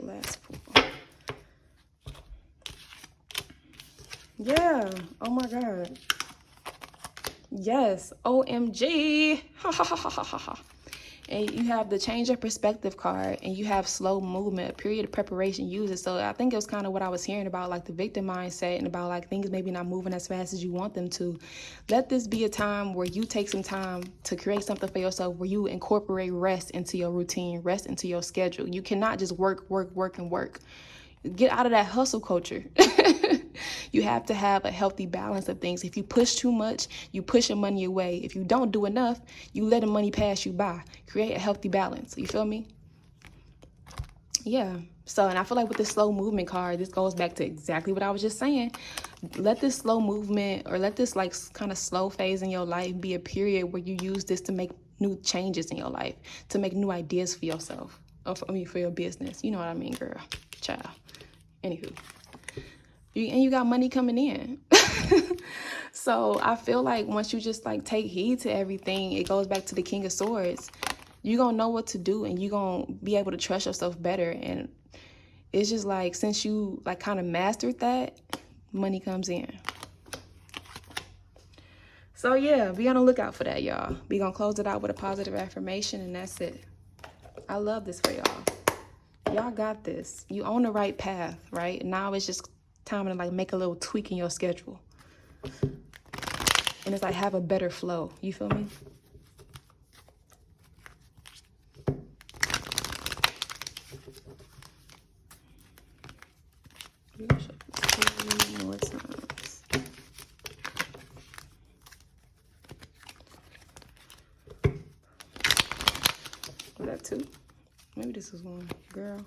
Last pull. Yeah. Oh my God. Yes. OMG. Ha ha ha ha ha ha. And you have the change of perspective card, and you have slow movement, a period of preparation uses. So I think it was kind of what I was hearing about, like the victim mindset, and about like things maybe not moving as fast as you want them to. Let this be a time where you take some time to create something for yourself, where you incorporate rest into your routine, rest into your schedule. You cannot just work. Get out of that hustle culture. You have to have a healthy balance of things. If you push too much, you push your money away. If you don't do enough, you let the money pass you by. Create a healthy balance. You feel me? Yeah. So, and I feel like with this slow movement card, this goes back to exactly what I was just saying. Let this slow movement, or let this like kind of slow phase in your life be a period where you use this to make new changes in your life, to make new ideas for yourself. For your business. You know what I mean, girl. Child. Anywho. You got money coming in. So I feel like once you just like take heed to everything, it goes back to the King of Swords. You're going to know what to do, and you're going to be able to trust yourself better. And it's just like, since you like kind of mastered that, money comes in. So yeah, be on the lookout for that, y'all. We're going to close it out with a positive affirmation, and that's it. I love this for y'all. Y'all got this. You on the right path, right? Now it's just time to like make a little tweak in your schedule, and it's like have a better flow. You feel me? More times. Was that two? Maybe this is one, girl.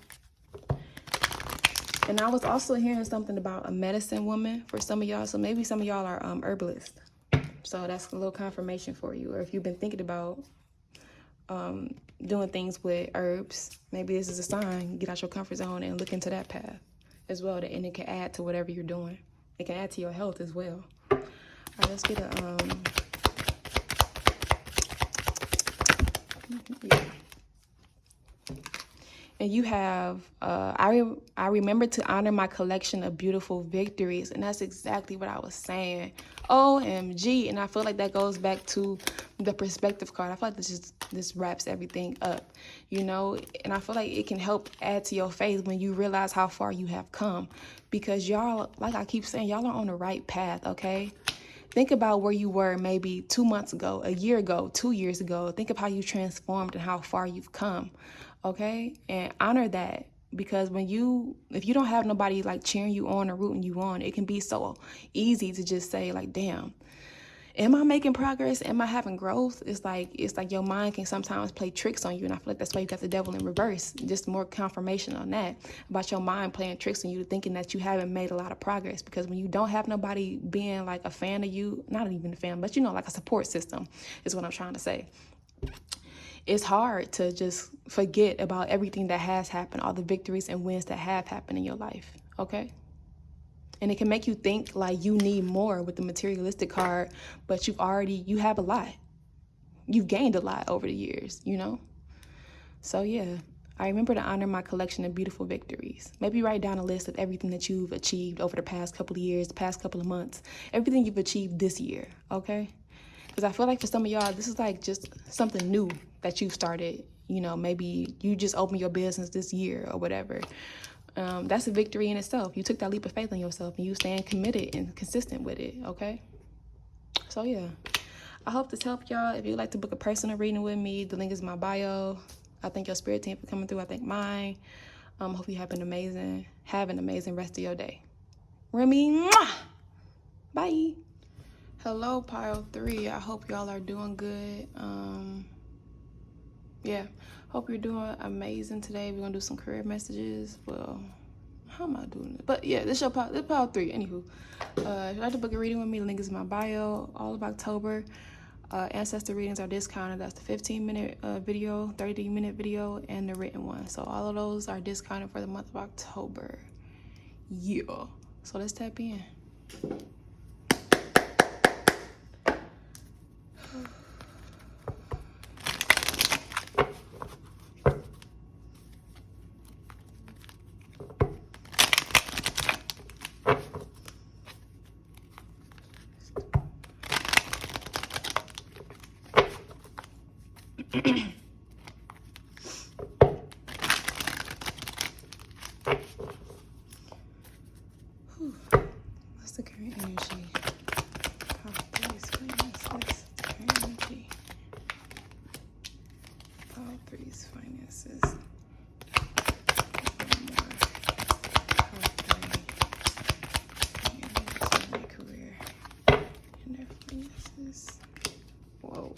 And I was also hearing something about a medicine woman for some of y'all. So maybe some of y'all are herbalists. So that's a little confirmation for you. Or if you've been thinking about doing things with herbs, maybe this is a sign. Get out your comfort zone and look into that path as well. And it can add to whatever you're doing. It can add to your health as well. All right, let's get a... yeah. And you have, I remember to honor my collection of beautiful victories. And that's exactly what I was saying. OMG. And I feel like that goes back to the perspective card. I feel like this wraps everything up, And I feel like it can help add to your faith when you realize how far you have come. Because y'all, like I keep saying, y'all are on the right path, okay? Think about where you were maybe 2 months ago, a year ago, 2 years ago. Think of how you transformed and how far you've come, okay? And honor that, because if you don't have nobody like cheering you on or rooting you on, it can be so easy to just say like, damn, am I making progress? Am I having growth? It's like your mind can sometimes play tricks on you, and I feel like that's why you got the devil in reverse. Just more confirmation on that, about your mind playing tricks on you, thinking that you haven't made a lot of progress. Because when you don't have nobody being like a fan of you, not even a fan, but like a support system is what I'm trying to say. It's hard to just forget about everything that has happened, all the victories and wins that have happened in your life, okay? And it can make you think like you need more with the materialistic card, but you have a lot. You've gained a lot over the years, So yeah, I remember to honor my collection of beautiful victories. Maybe write down a list of everything that you've achieved over the past couple of years, the past couple of months, everything you've achieved this year, okay? Because I feel like for some of y'all, this is like just something new that you've started. Maybe you just opened your business this year or whatever. That's a victory in itself. You took that leap of faith on yourself and you staying committed and consistent with it, okay? So yeah, I hope this helped y'all. If you'd like to book a personal reading with me, the link is in my bio. I thank your spirit team for coming through. I thank mine. Hope you have an amazing rest of your day. Remy, mwah! Bye. Hello, pile 3. I hope y'all are doing good. Yeah, hope you're doing amazing today. We're gonna do some career messages. Well, how am I doing it? But yeah, this pile 3. Anywho, if you'd like to book a reading with me, the link is in my bio. All of October, Ancestor readings are discounted. That's the 15-minute video, 30-minute video, and the written one. So all of those are discounted for the month of October. Yeah. So let's tap in. What's the current energy? All three's finances. Career and their finances. Whoa.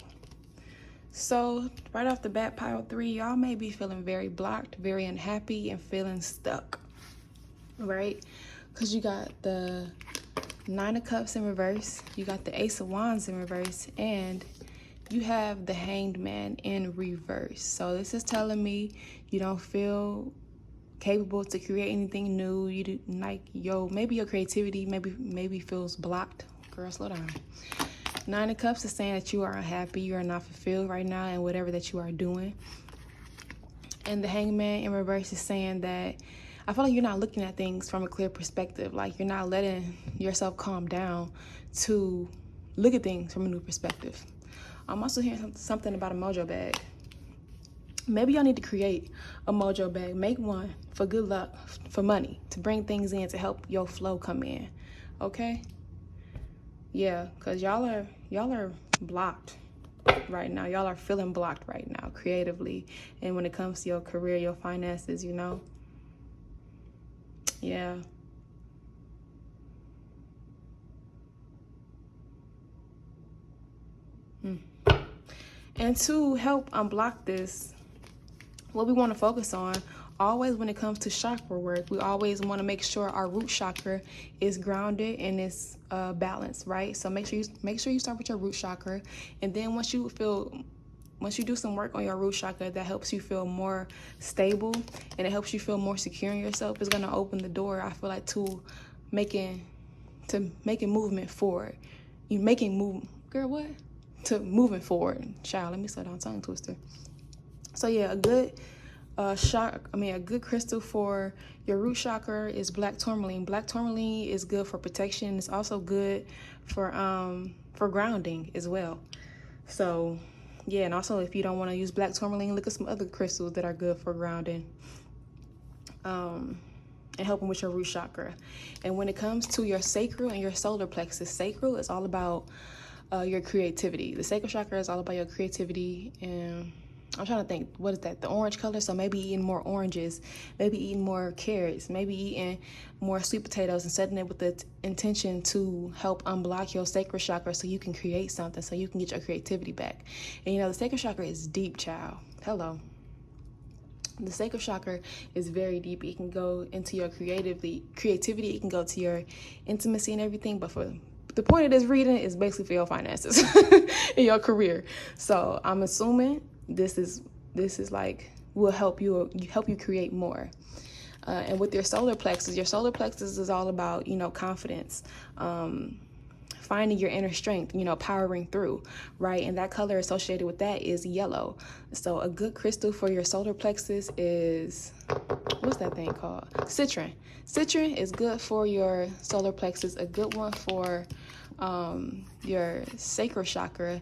So right off the bat, pile 3, y'all may be feeling very blocked, very unhappy, and feeling stuck, right? Because you got the 9 of Cups in reverse, you got the Ace of Wands in reverse, and you have the Hanged Man in reverse. So this is telling me you don't feel capable to create anything new. You do, maybe your creativity maybe feels blocked. Girl, slow down. 9 of Cups is saying that you are unhappy, you are not fulfilled right now in whatever that you are doing. And the Hanged Man in reverse is saying that I feel like you're not looking at things from a clear perspective. Like you're not letting yourself calm down to look at things from a new perspective. I'm also hearing something about a mojo bag. Maybe y'all need to create a mojo bag. Make one for good luck, for money, to bring things in, to help your flow come in. Okay? Yeah, because y'all are blocked right now. Y'all are feeling blocked right now creatively. And when it comes to your career, your finances, Yeah. And to help unblock this, what we want to focus on, always when it comes to chakra work, we always want to make sure our root chakra is grounded and is balanced, right? So make sure you start with your root chakra, and then once you do some work on your root chakra, that helps you feel more stable and it helps you feel more secure in yourself. It's gonna open the door, I feel like, to making movement forward. To moving forward. Child, let me slow down, tongue twister. So yeah, a good crystal for your root chakra is black tourmaline. Black tourmaline is good for protection. It's also good for grounding as well. So yeah, and also if you don't want to use black tourmaline, look at some other crystals that are good for grounding. and helping with your root chakra. And when it comes to your sacral and your solar plexus, sacral is all about your creativity. The sacral chakra is all about your creativity, and I'm trying to think, what is that? The orange color? So maybe eating more oranges, maybe eating more carrots, maybe eating more sweet potatoes and setting it with the intention to help unblock your sacral chakra so you can create something, so you can get your creativity back. And the sacral chakra is deep, child. Hello. The sacral chakra is very deep. It can go into your creativity. It can go to your intimacy and everything. But for the point of this reading is basically for your finances and your career. So I'm assuming this is like will help you create more. And with your solar plexus is all about confidence. Finding your inner strength, powering through, right? And that color associated with that is yellow. So a good crystal for your solar plexus is, what's that thing called? Citron. Citron is good for your solar plexus. A good one for your sacral chakra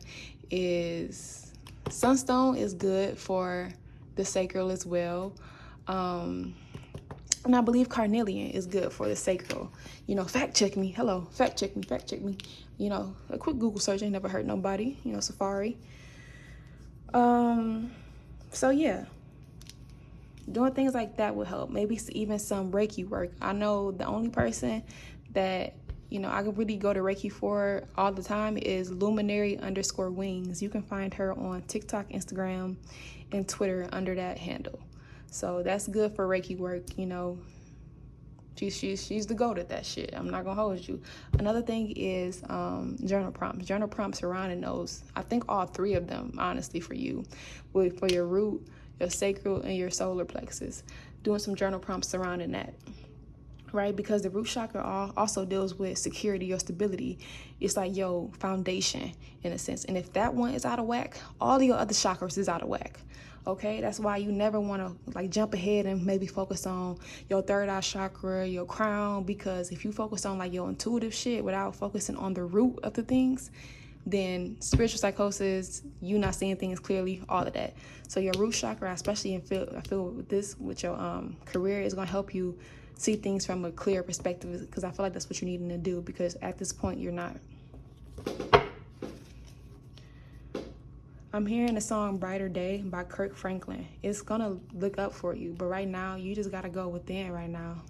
is sunstone. Is good for the sacral as well. And I believe carnelian is good for the sacral. Fact check me. Hello, fact check me. A quick Google search ain't never hurt nobody. Safari. So yeah, doing things like that would help. Maybe even some Reiki work. I know the only person that I can really go to Reiki for all the time is luminary_wings. You can find her on TikTok, Instagram, and Twitter under that handle. So that's good for Reiki work. She's the goat at that shit. I'm not gonna hold you. Another thing is journal prompts. Journal prompts surrounding those. I think all three of them, honestly, for you, for your root, your sacral, and your solar plexus. Doing some journal prompts surrounding that. Right, because the root chakra also deals with security or stability. It's like your foundation in a sense. And if that one is out of whack, all your other chakras is out of whack. Okay, that's why you never want to jump ahead and maybe focus on your third eye chakra, your crown, because if you focus on your intuitive shit without focusing on the root of the things, then spiritual psychosis, you not seeing things clearly, all of that. So your root chakra, especially I feel with your career, is gonna help you see things from a clear perspective, because I feel like that's what you need to do, because at this point you're not. I'm hearing the song Brighter Day by Kirk Franklin. It's gonna look up for you, but right now you just gotta go within right now.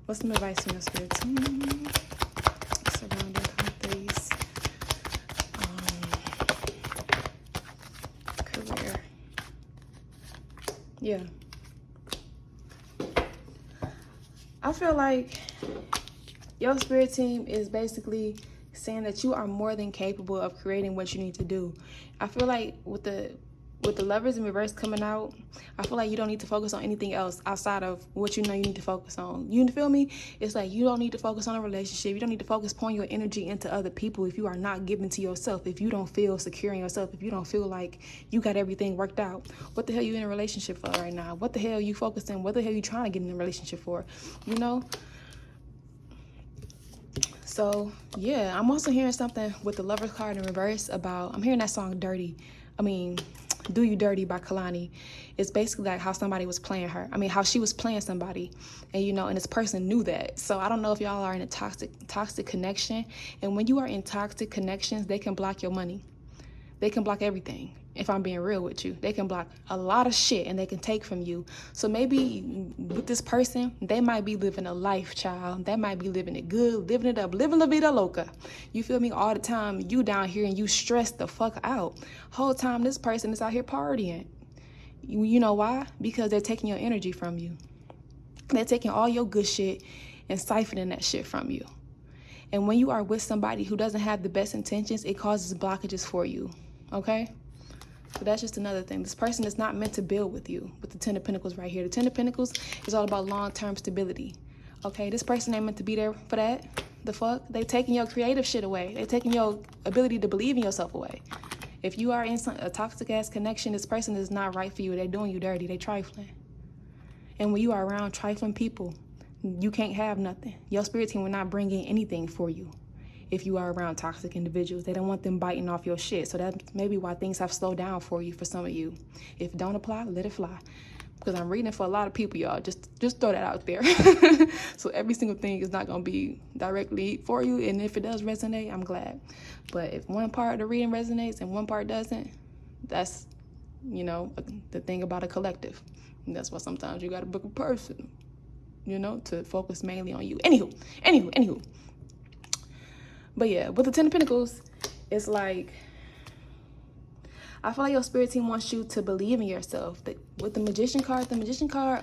What's some advice from your spirit team surrounding these career? Yeah, I feel like your spirit team is basically saying that you are more than capable of creating what you need to do. I feel like with the Lovers in reverse coming out, I feel like you don't need to focus on anything else outside of what you need to focus on. You feel me? It's like you don't need to focus on a relationship. You don't need to focus pouring your energy into other people if you are not giving to yourself, if you don't feel secure in yourself, if you don't feel like you got everything worked out. What the hell you in a relationship for right now? What the hell you focusing? What the hell you trying to get in a relationship for? So yeah, I'm also hearing something with the Lovers card in reverse about, I'm hearing that song Do You Dirty by Kalani. It's basically like how somebody was playing her. How she was playing somebody, and and this person knew that. So I don't know if y'all are in a toxic connection. And when you are in toxic connections, they can block your money. They can block everything. If I'm being real with you, they can block a lot of shit and they can take from you. So maybe with this person, they might be living a life, child. They might be living it good, living it up, living la vida loca. You feel me? All the time, you down here and you stressed the fuck out. Whole time this person is out here partying. You know why? Because they're taking your energy from you. They're taking all your good shit and siphoning that shit from you. And when you are with somebody who doesn't have the best intentions, it causes blockages for you. Okay? So that's just another thing. This person is not meant to build with you. With the Ten of Pentacles right here. The Ten of Pentacles is all about long-term stability. Okay? This person ain't meant to be there for that. The fuck? They taking your creative shit away. They taking your ability to believe in yourself away. If you are in a toxic-ass connection, this person is not right for you. They're doing you dirty. They trifling. And when you are around trifling people, you can't have nothing. Your spirit team will not bring in anything for you. if you are around toxic individuals. They don't want them biting off your shit. So that's maybe why things have slowed down for you, for some of you. If it don't apply, let it fly. Because I'm reading for a lot of people, y'all. Just throw that out there. So every single thing is not going to be directly for you. And if it does resonate, I'm glad. But if one part of the reading resonates and one part doesn't, that's, you know, the thing about a collective. And that's why sometimes you got to book a person, you know, to focus mainly on you. Anywho. But yeah, with the Ten of Pentacles, it's like, I feel like your spirit team wants you to believe in yourself. With the Magician card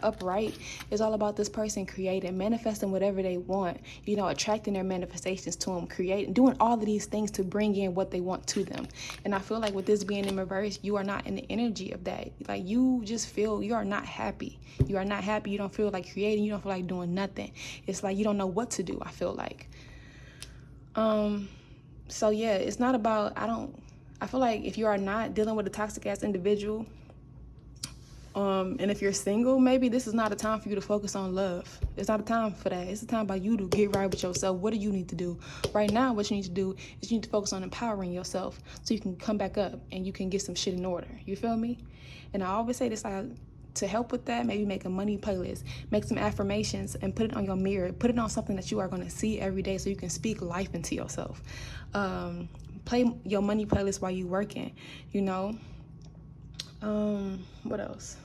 upright is all about this person creating, manifesting whatever they want, you know, attracting their manifestations to them, creating, doing all of these things to bring in what they want to them. And I feel like with this being in reverse, you are not in the energy of that. Like, you just feel you are not happy. You are not happy. You don't feel like creating. You don't feel like doing nothing. It's like you don't know what to do, I feel like. So yeah, it's not about, I feel like if you are not dealing with a toxic ass individual, and if you're single, maybe this is not a time for you to focus on love. It's not a time for that. It's a time about you to get right with yourself. What do you need to do? Right now, what you need to do is you need to focus on empowering yourself so you can come back up and you can get some shit in order. You feel me? And I always say this, to help with that, maybe make a money playlist, make some affirmations and put it on your mirror. Put it on something that you are going to see every day so you can speak life into yourself. Play your money playlist while you working, you know. What else?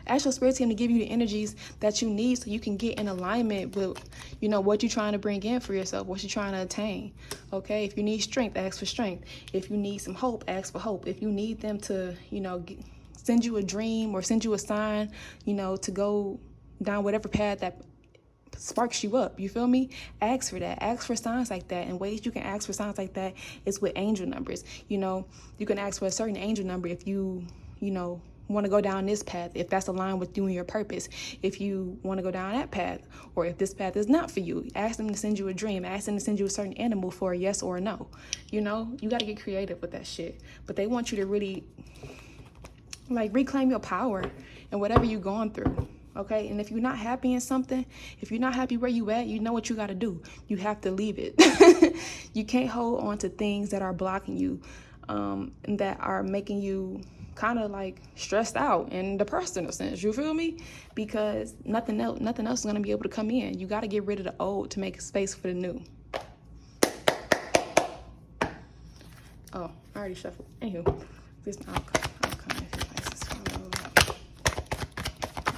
Ask your spirit team to give you the energies that you need so you can get in alignment with, you know, what you're trying to bring in for yourself, what you're trying to attain. Okay, if you need strength, ask for strength. If you need some hope, ask for hope. If you need them to, you know, send you a dream or send you a sign, you know, to go down whatever path that sparks you up, you feel me? Ask for that. Ask for signs like that. And ways you can ask for signs like that is with angel numbers. You know, you can ask for a certain angel number if you know, want to go down this path, if that's aligned with you and your purpose. If you want to go down that path, or if this path is not for you, ask them to send you a dream. Ask them to send you a certain animal for a yes or a no. You know, you got to get creative with that shit. But they want you to really, like, reclaim your power and whatever you're going through. Okay, and if you're not happy in something, if you're not happy where you at, you know what you got to do. You have to leave it. You can't hold on to things that are blocking you, and that are making you kind of like stressed out in the personal sense. You feel me? Because nothing else is going to be able to come in. You got to get rid of the old to make space for the new. Oh, I already shuffled. Anywho, this outcome if your license followed.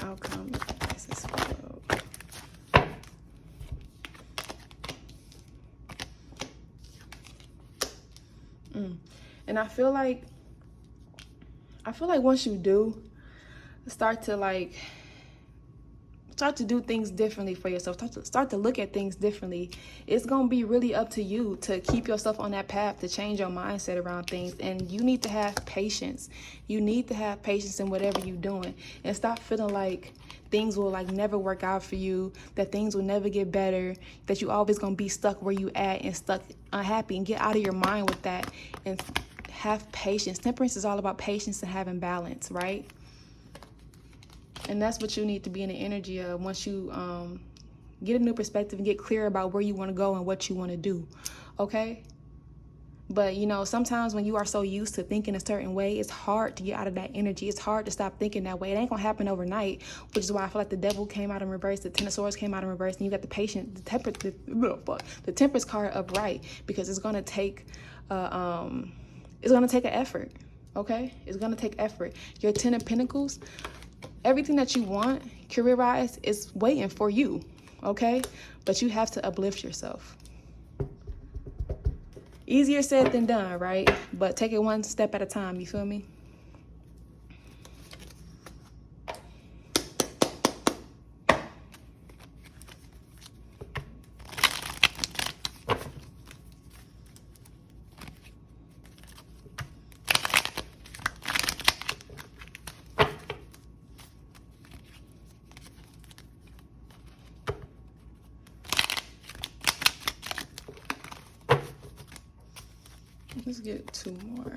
Outcome if your license followed. And I feel like once you do start to do things differently for yourself, start to look at things differently, it's going to be really up to you to keep yourself on that path, to change your mindset around things. And you need to have patience. You need to have patience in whatever you're doing, and stop feeling like things will like never work out for you, that things will never get better, that you always going to be stuck where you at and stuck unhappy. And get out of your mind with that and have patience. Temperance is all about patience and having balance, right? And that's what you need to be in the energy of once you get a new perspective and get clear about where you want to go and what you want to do, okay? But, you know, sometimes when you are so used to thinking a certain way, it's hard to get out of that energy. It's hard to stop thinking that way. It ain't going to happen overnight, which is why I feel like the devil came out in reverse, the Ten of Swords came out in reverse, and you got the patient, the Temperance card upright, because it's going to take an effort, okay? It's going to take effort. Your Ten of Pentacles, everything that you want, career-wise, is waiting for you, okay? But you have to uplift yourself. Easier said than done, right? But take it one step at a time, you feel me? Let's get two more.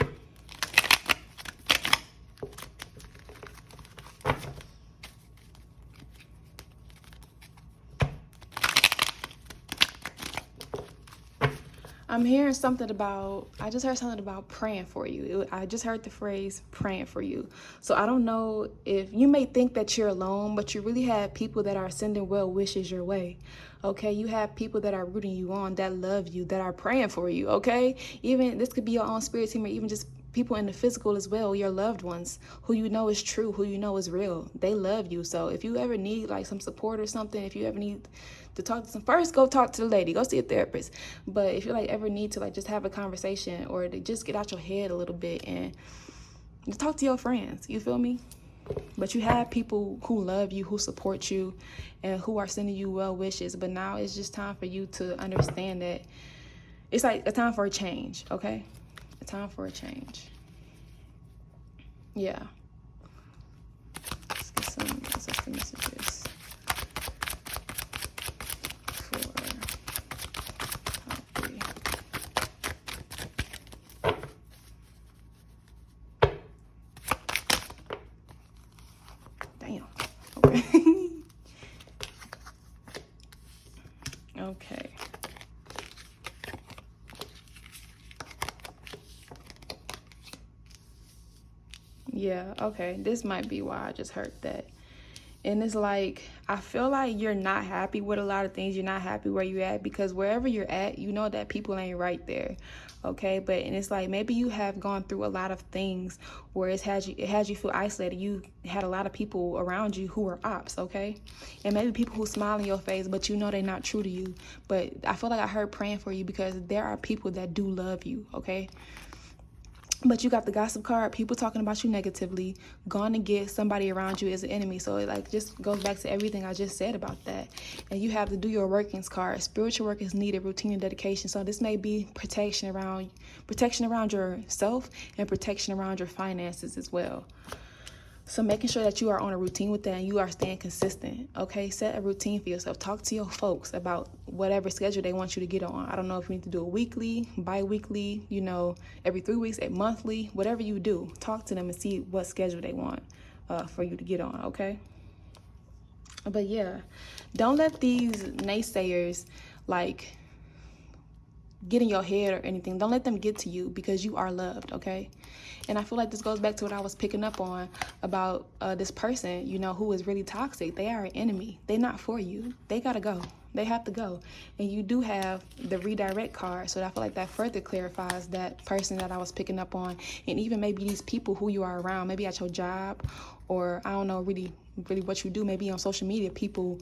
I'm hearing something about, I just heard something about praying for you. I just heard the phrase praying for you. So I don't know if you may think that you're alone, but you really have people that are sending well wishes your way. Okay, you have people that are rooting you on, that love you, that are praying for you. Okay, even this could be your own spirit team, or even just people in the physical as well, your loved ones who you know is true, who you know is real. They love you. So if you ever need like some support or something, if you ever need to talk to some, first go talk to the lady, go see a therapist. But if you like ever need to like just have a conversation or to just get out your head a little bit and just talk to your friends, you feel me? But you have people who love you, who support you, and who are sending you well wishes. But now it's just time for you to understand that it's like a time for a change, okay? A time for a change. Yeah. Let's get some ancestor messages for healthy. Damn. Okay. Okay. Yeah, okay. This might be why I just heard that. And it's like, I feel like you're not happy with a lot of things. You're not happy where you're at because wherever you're at, you know that people ain't right there. Okay, and it's like maybe you have gone through a lot of things where it had you feel isolated. You had a lot of people around you who were ops, okay? And maybe people who smile in your face, but you know they're not true to you. But I feel like I heard praying for you because there are people that do love you, okay? But you got the gossip card, people talking about you negatively, gone to get somebody around you as an enemy. So it like just goes back to everything I just said about that. And you have to do your workings card. Spiritual work is needed, routine and dedication. So this may be protection around yourself and protection around your finances as well. So making sure that you are on a routine with that and you are staying consistent, okay? Set a routine for yourself. Talk to your folks about whatever schedule they want you to get on. I don't know if you need to do it weekly, bi-weekly, every 3 weeks, monthly, whatever you do. Talk to them and see what schedule they want for you to get on, okay? But yeah, don't let these naysayers like get in your head or anything. Don't let them get to you because you are loved, okay? And I feel like this goes back to what I was picking up on about this person, who is really toxic. They are an enemy. They're not for you. They gotta go. They have to go. And you do have the redirect card, so I feel like that further clarifies that person that I was picking up on. And even maybe these people who you are around, maybe at your job, or I don't know really what you do, maybe on social media, people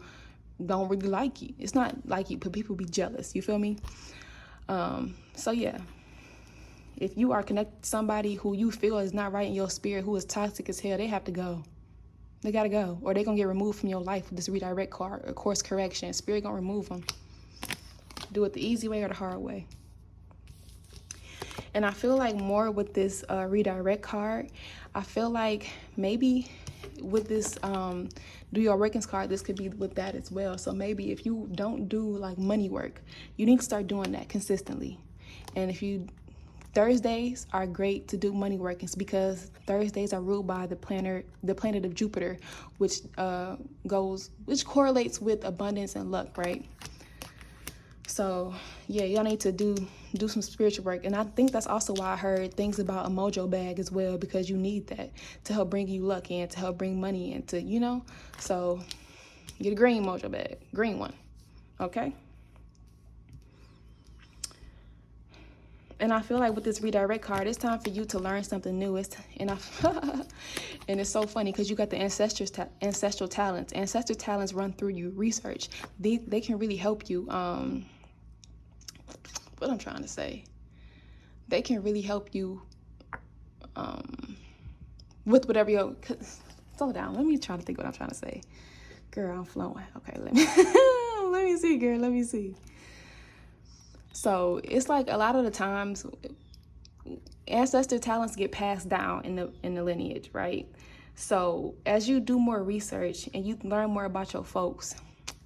don't really like you. It's not like you, but people be jealous. You feel me? So yeah, if you are connected to somebody who you feel is not right in your spirit, who is toxic as hell, they have to go. They gotta go, or they're gonna get removed from your life with this redirect card or course correction. Spirit gonna remove them. Do it the easy way or the hard way. And I feel like more with this redirect card, I feel like maybe with this do your workings card, this could be with that as well. So maybe if you don't do like money work, you need to start doing that consistently. And Thursdays are great to do money workings because Thursdays are ruled by the planet of Jupiter, which correlates with abundance and luck, right? So yeah, y'all need to do some spiritual work. And I think that's also why I heard things about a mojo bag as well, because you need that to help bring you luck in, to help bring money into, so get a green mojo bag, green one, okay? And I feel like with this redirect card, it's time for you to learn something new. And it's so funny because you got the ancestral talents. Ancestral talents run through you. Research. They can really help you. What I'm trying to say. They can really help you with whatever you're... Slow down. Let me try to think what I'm trying to say. Girl, I'm flowing. Okay, let me see, girl. Let me see. So it's like a lot of the times ancestor talents get passed down in the lineage, right? So as you do more research and you learn more about your folks,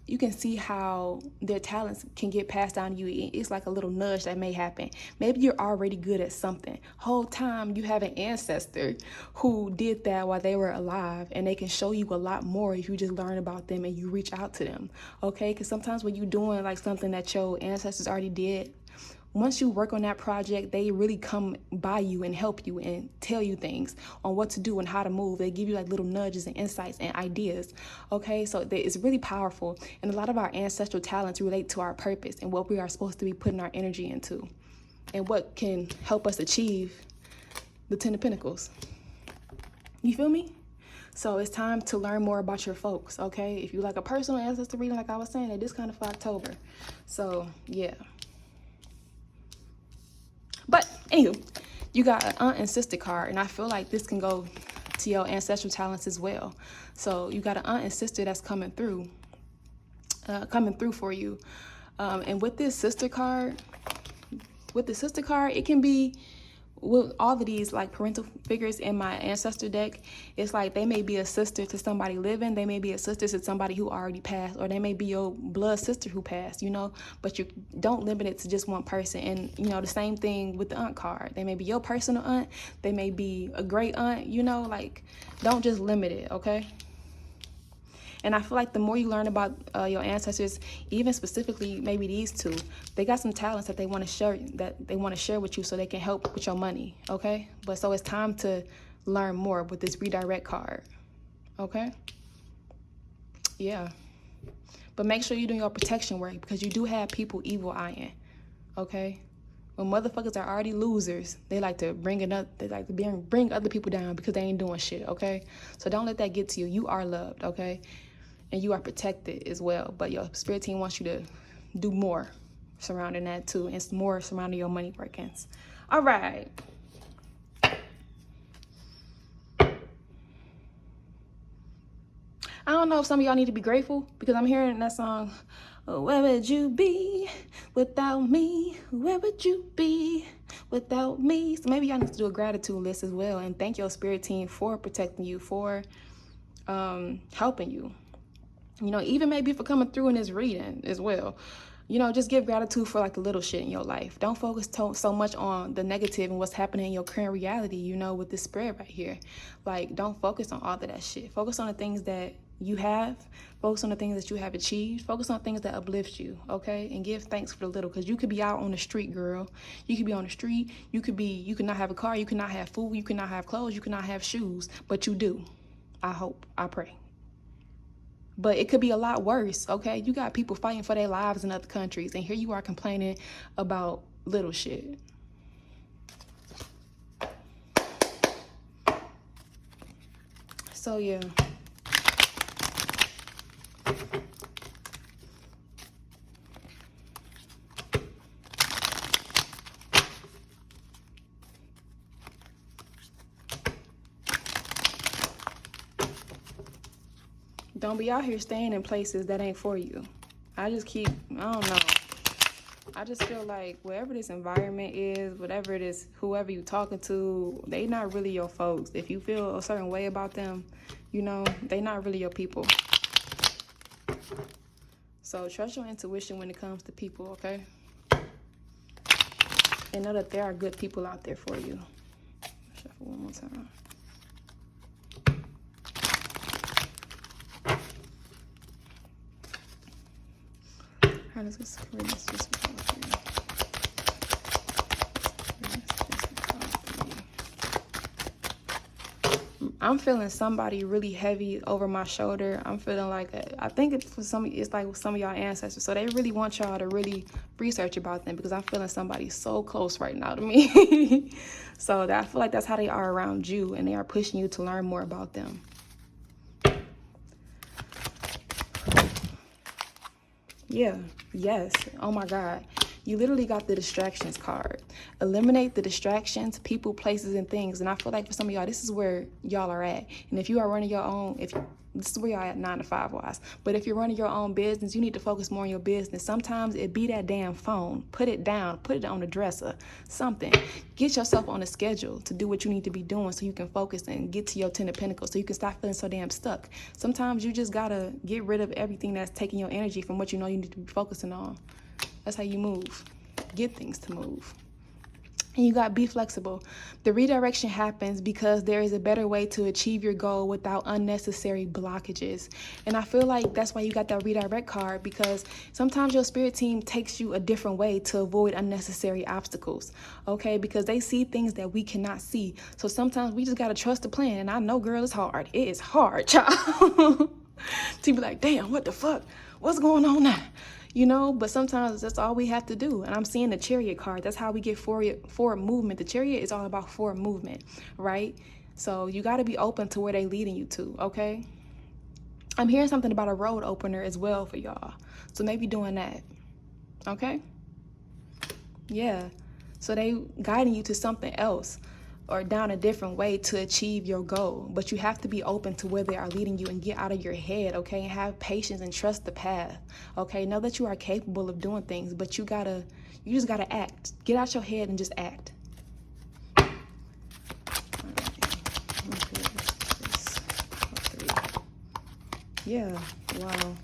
you can see how their talents can get passed down to you. It's like a little nudge that may happen. Maybe you're already good at something. Whole time you have an ancestor who did that while they were alive, and they can show you a lot more if you just learn about them and you reach out to them, okay? Because sometimes when you're doing like something that your ancestors already did once you work on that project, they really come by you and help you and tell you things on what to do and how to move. They give you like little nudges and insights and ideas. Okay, so it's really powerful. And a lot of our ancestral talents relate to our purpose and what we are supposed to be putting our energy into and what can help us achieve the 10 of Pentacles. You feel me? So it's time to learn more about your folks, okay? If you like a personal ancestor reading, like I was saying, they just kind of for October. So, yeah. But, anywho, you got an aunt and sister card, and I feel like this can go to your ancestral talents as well. So, you got an aunt and sister that's coming through for you. And with this sister card, it can be with all of these like parental figures in my ancestor deck. It's like they may be a sister to somebody living, they may be a sister to somebody who already passed, or they may be your blood sister who passed, you know, but you don't limit it to just one person. And you know, the same thing with the aunt card. They may be your personal aunt, they may be a great aunt, you know, like don't just limit it, okay? And I feel like the more you learn about your ancestors, even specifically maybe these two, they got some talents that they want to share with you so they can help with your money, okay? But so it's time to learn more with this redirect card, okay? Yeah. But make sure you're doing your protection work because you do have people evil eyeing, okay? When motherfuckers are already losers, they like to bring other people down because they ain't doing shit, okay? So don't let that get to you. You are loved, okay? And you are protected as well. But your spirit team wants you to do more surrounding that too. And more surrounding your money workings. All right. I don't know if some of y'all need to be grateful because I'm hearing that song, oh, where would you be without me? Where would you be without me? So maybe y'all need to do a gratitude list as well and thank your spirit team for protecting you, for helping you. You know, even maybe for coming through in this reading as well. You know, just give gratitude for like the little shit in your life. Don't focus so much on the negative and what's happening in your current reality, you know, with this spread right here. Like, don't focus on all of that shit. Focus on the things that you have. Focus on the things that you have achieved. Focus on things that uplift you, okay? And give thanks for the little, because you could be out on the street, girl. You could be on the street. You could not have a car. You could not have food. You could not have clothes. You could not have shoes. But you do. I hope. I pray. But it could be a lot worse, okay? You got people fighting for their lives in other countries, and here you are complaining about little shit. So, yeah. Don't be out here staying in places that ain't for you. I don't know. I just feel like wherever this environment is, whatever it is, whoever you talking to, they not really your folks. If you feel a certain way about them, you know, they not really your people. So trust your intuition when it comes to people, okay? And know that there are good people out there for you. Shuffle one more time. How does this I'm feeling somebody really heavy over my shoulder. I'm feeling like I think it's like with some of y'all ancestors. So they really want y'all to really research about them because I'm feeling somebody so close right now to me. So I feel like that's how they are around you, and they are pushing you to learn more about them. Yeah, yes. Oh my God. You literally got the distractions card. Eliminate the distractions, people, places, and things. And I feel like for some of y'all, this is where y'all are at. And if you are running your own, this is where y'all at 9 to 5 wise. But if you're running your own business, you need to focus more on your business. Sometimes it be that damn phone. Put it down. Put it on the dresser. Something. Get yourself on a schedule to do what you need to be doing so you can focus and get to your 10 of Pentacles so you can stop feeling so damn stuck. Sometimes you just gotta get rid of everything that's taking your energy from what you know you need to be focusing on. That's how you move. Get things to move. And you got to be flexible. The redirection happens because there is a better way to achieve your goal without unnecessary blockages. And I feel like that's why you got that redirect card, because sometimes your spirit team takes you a different way to avoid unnecessary obstacles, okay? Because they see things that we cannot see. So sometimes we just got to trust the plan. And I know, girl, it's hard. It is hard, child. To be like, damn, what the fuck? What's going on now? You know, but sometimes that's all we have to do. And I'm seeing the Chariot card. That's how we get forward movement. The Chariot is all about forward movement, right? So you got to be open to where they leading you to, okay? I'm hearing something about a road opener as well for y'all. So maybe doing that, okay? Yeah. So they guiding you to something else or down a different way to achieve your goal. But you have to be open to where they are leading you and get out of your head, okay? And have patience and trust the path, okay? Know that you are capable of doing things, but you just gotta act. Get out your head and just act. Yeah, wow.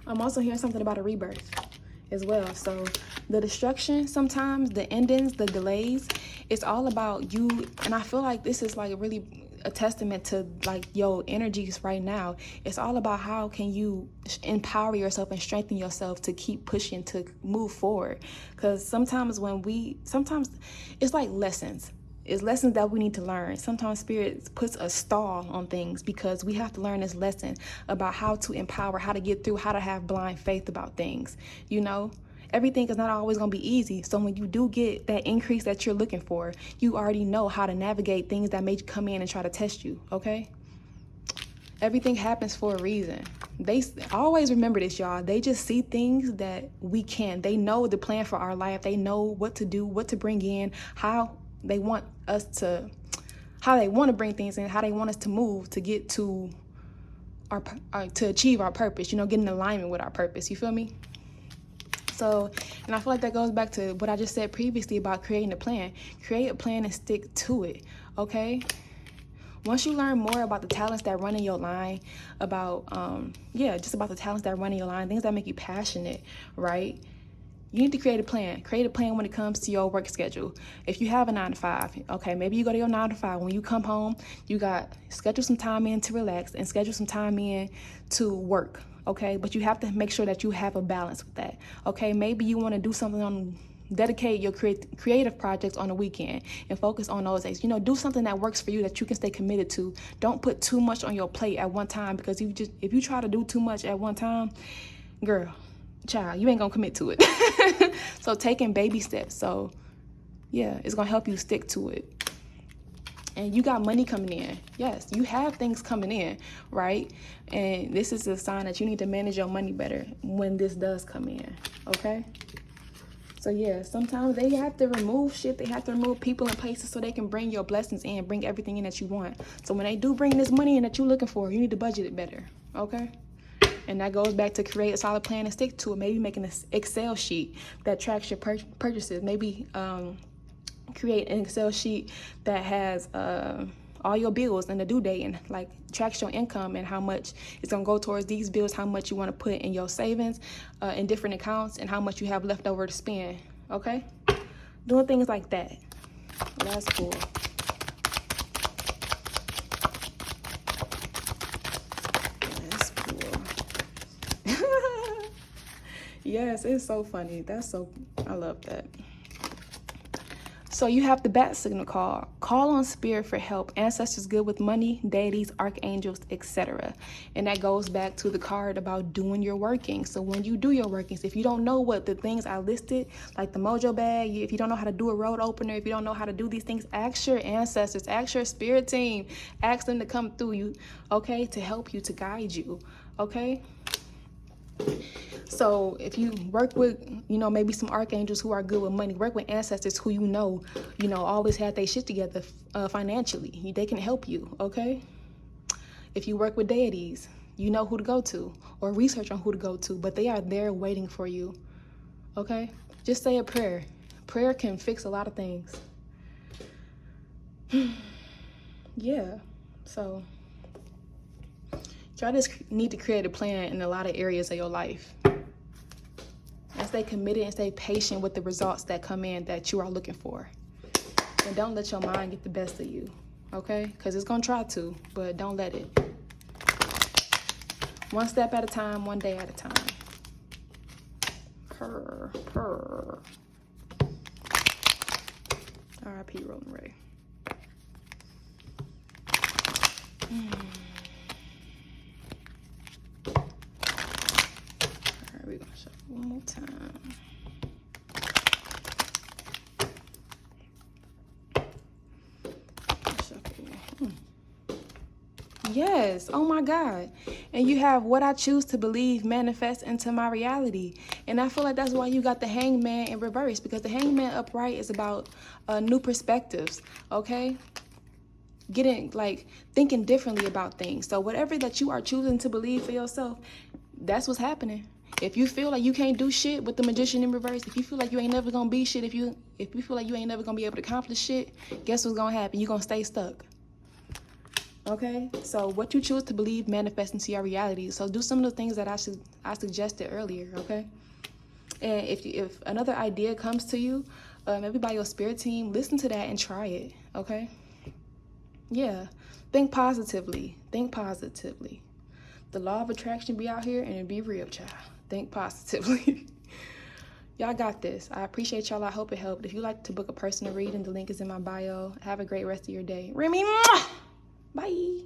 I'm also hearing something about a rebirth as well. So the destruction, sometimes the endings, the delays, it's all about you. And I feel like this is like really a testament to like your energies right now. It's all about how can you empower yourself and strengthen yourself to keep pushing, to move forward. Because sometimes it's like lessons. It's lessons that we need to learn. Sometimes Spirit puts a stall on things because we have to learn this lesson about how to empower, how to get through, how to have blind faith about things. You know, everything is not always going to be easy. So when you do get that increase that you're looking for, you already know how to navigate things that may come in and try to test you, okay? Everything happens for a reason. They always remember this, y'all. They just see things that we can't. They know the plan for our life. They know what to do, what to bring in, how they want to bring things in, how they want us to move to get to to achieve our purpose, you know, get in alignment with our purpose. You feel me? So, and I feel like that goes back to what I just said previously about creating a plan. Create a plan and stick to it, okay? Once you learn more about the talents that run in your line, about, just about the talents that run in your line, things that make you passionate, right? You need to create a plan. Create a plan when it comes to your work schedule. If you have a 9-to-5, okay, maybe you go to your 9-to-5. When you come home, schedule some time in to relax and schedule some time in to work, okay? But you have to make sure that you have a balance with that, okay? Maybe you want to do something dedicate your creative projects on the weekend and focus on those days. You know, do something that works for you that you can stay committed to. Don't put too much on your plate at one time, because if you try to do too much at one time, girl, child, you ain't gonna commit to it. So taking baby steps. So yeah, it's gonna help you stick to it. And you got money coming in. Yes, you have things coming in, right? And this is a sign that you need to manage your money better when this does come in, okay? So yeah, sometimes they have to remove shit. They have to remove people and places so they can bring your blessings in, bring everything in that you want. So when they do bring this money in that you're looking for, you need to budget it better, okay? And that goes back to create a solid plan and stick to it. Maybe making an Excel sheet that tracks your purchases. Maybe create an Excel sheet that has all your bills and the due date, and like tracks your income and how much it's gonna go towards these bills, how much you want to put in your savings in different accounts, and how much you have left over to spend, okay? Doing things like that. That's cool. Yes, it's so funny. I love that. So you have the bat signal call. Call on spirit for help. Ancestors good with money, deities, archangels, etc. And that goes back to the card about doing your workings. So when you do your workings, if you don't know what the things I listed, like the mojo bag, if you don't know how to do a road opener, if you don't know how to do these things, ask your ancestors, ask your spirit team, ask them to come through you, okay, to help you, to guide you, okay? So if you work with, maybe some archangels who are good with money, work with ancestors who always had their shit together financially. They can help you, okay? If you work with deities, you know who to go to, or research on who to go to, but they are there waiting for you, okay? Just say a prayer. Prayer can fix a lot of things. Yeah, so y'all just need to create a plan in a lot of areas of your life. stay committed and stay patient with the results that come in that you are looking for. And don't let your mind get the best of you, okay? Because it's going to try to, but don't let it. One step at a time, one day at a time. Purr, purr. R.I.P. Rolling Ray. Alright, we're gonna shuffle one more time. Yes, oh my God. And you have what I choose to believe manifest into my reality. And I feel like that's why you got the Hangman in reverse, because the Hangman upright is about new perspectives, okay? Thinking differently about things. So whatever that you are choosing to believe for yourself, that's what's happening. If you feel like you can't do shit with the Magician in reverse, if you feel like you ain't never gonna be shit, if you feel like you ain't never gonna be able to accomplish shit, guess what's gonna happen? You're gonna stay stuck. Okay, so what you choose to believe manifests into your reality. So do some of the things that I suggested earlier, okay? And if another idea comes to you, maybe by your spirit team, listen to that and try it, okay? Yeah, think positively. Think positively. The law of attraction be out here and it be real, child. Think positively. Y'all got this. I appreciate y'all. I hope it helped. If you'd like to book a personal reading, the link is in my bio. Have a great rest of your day. Remy, bye.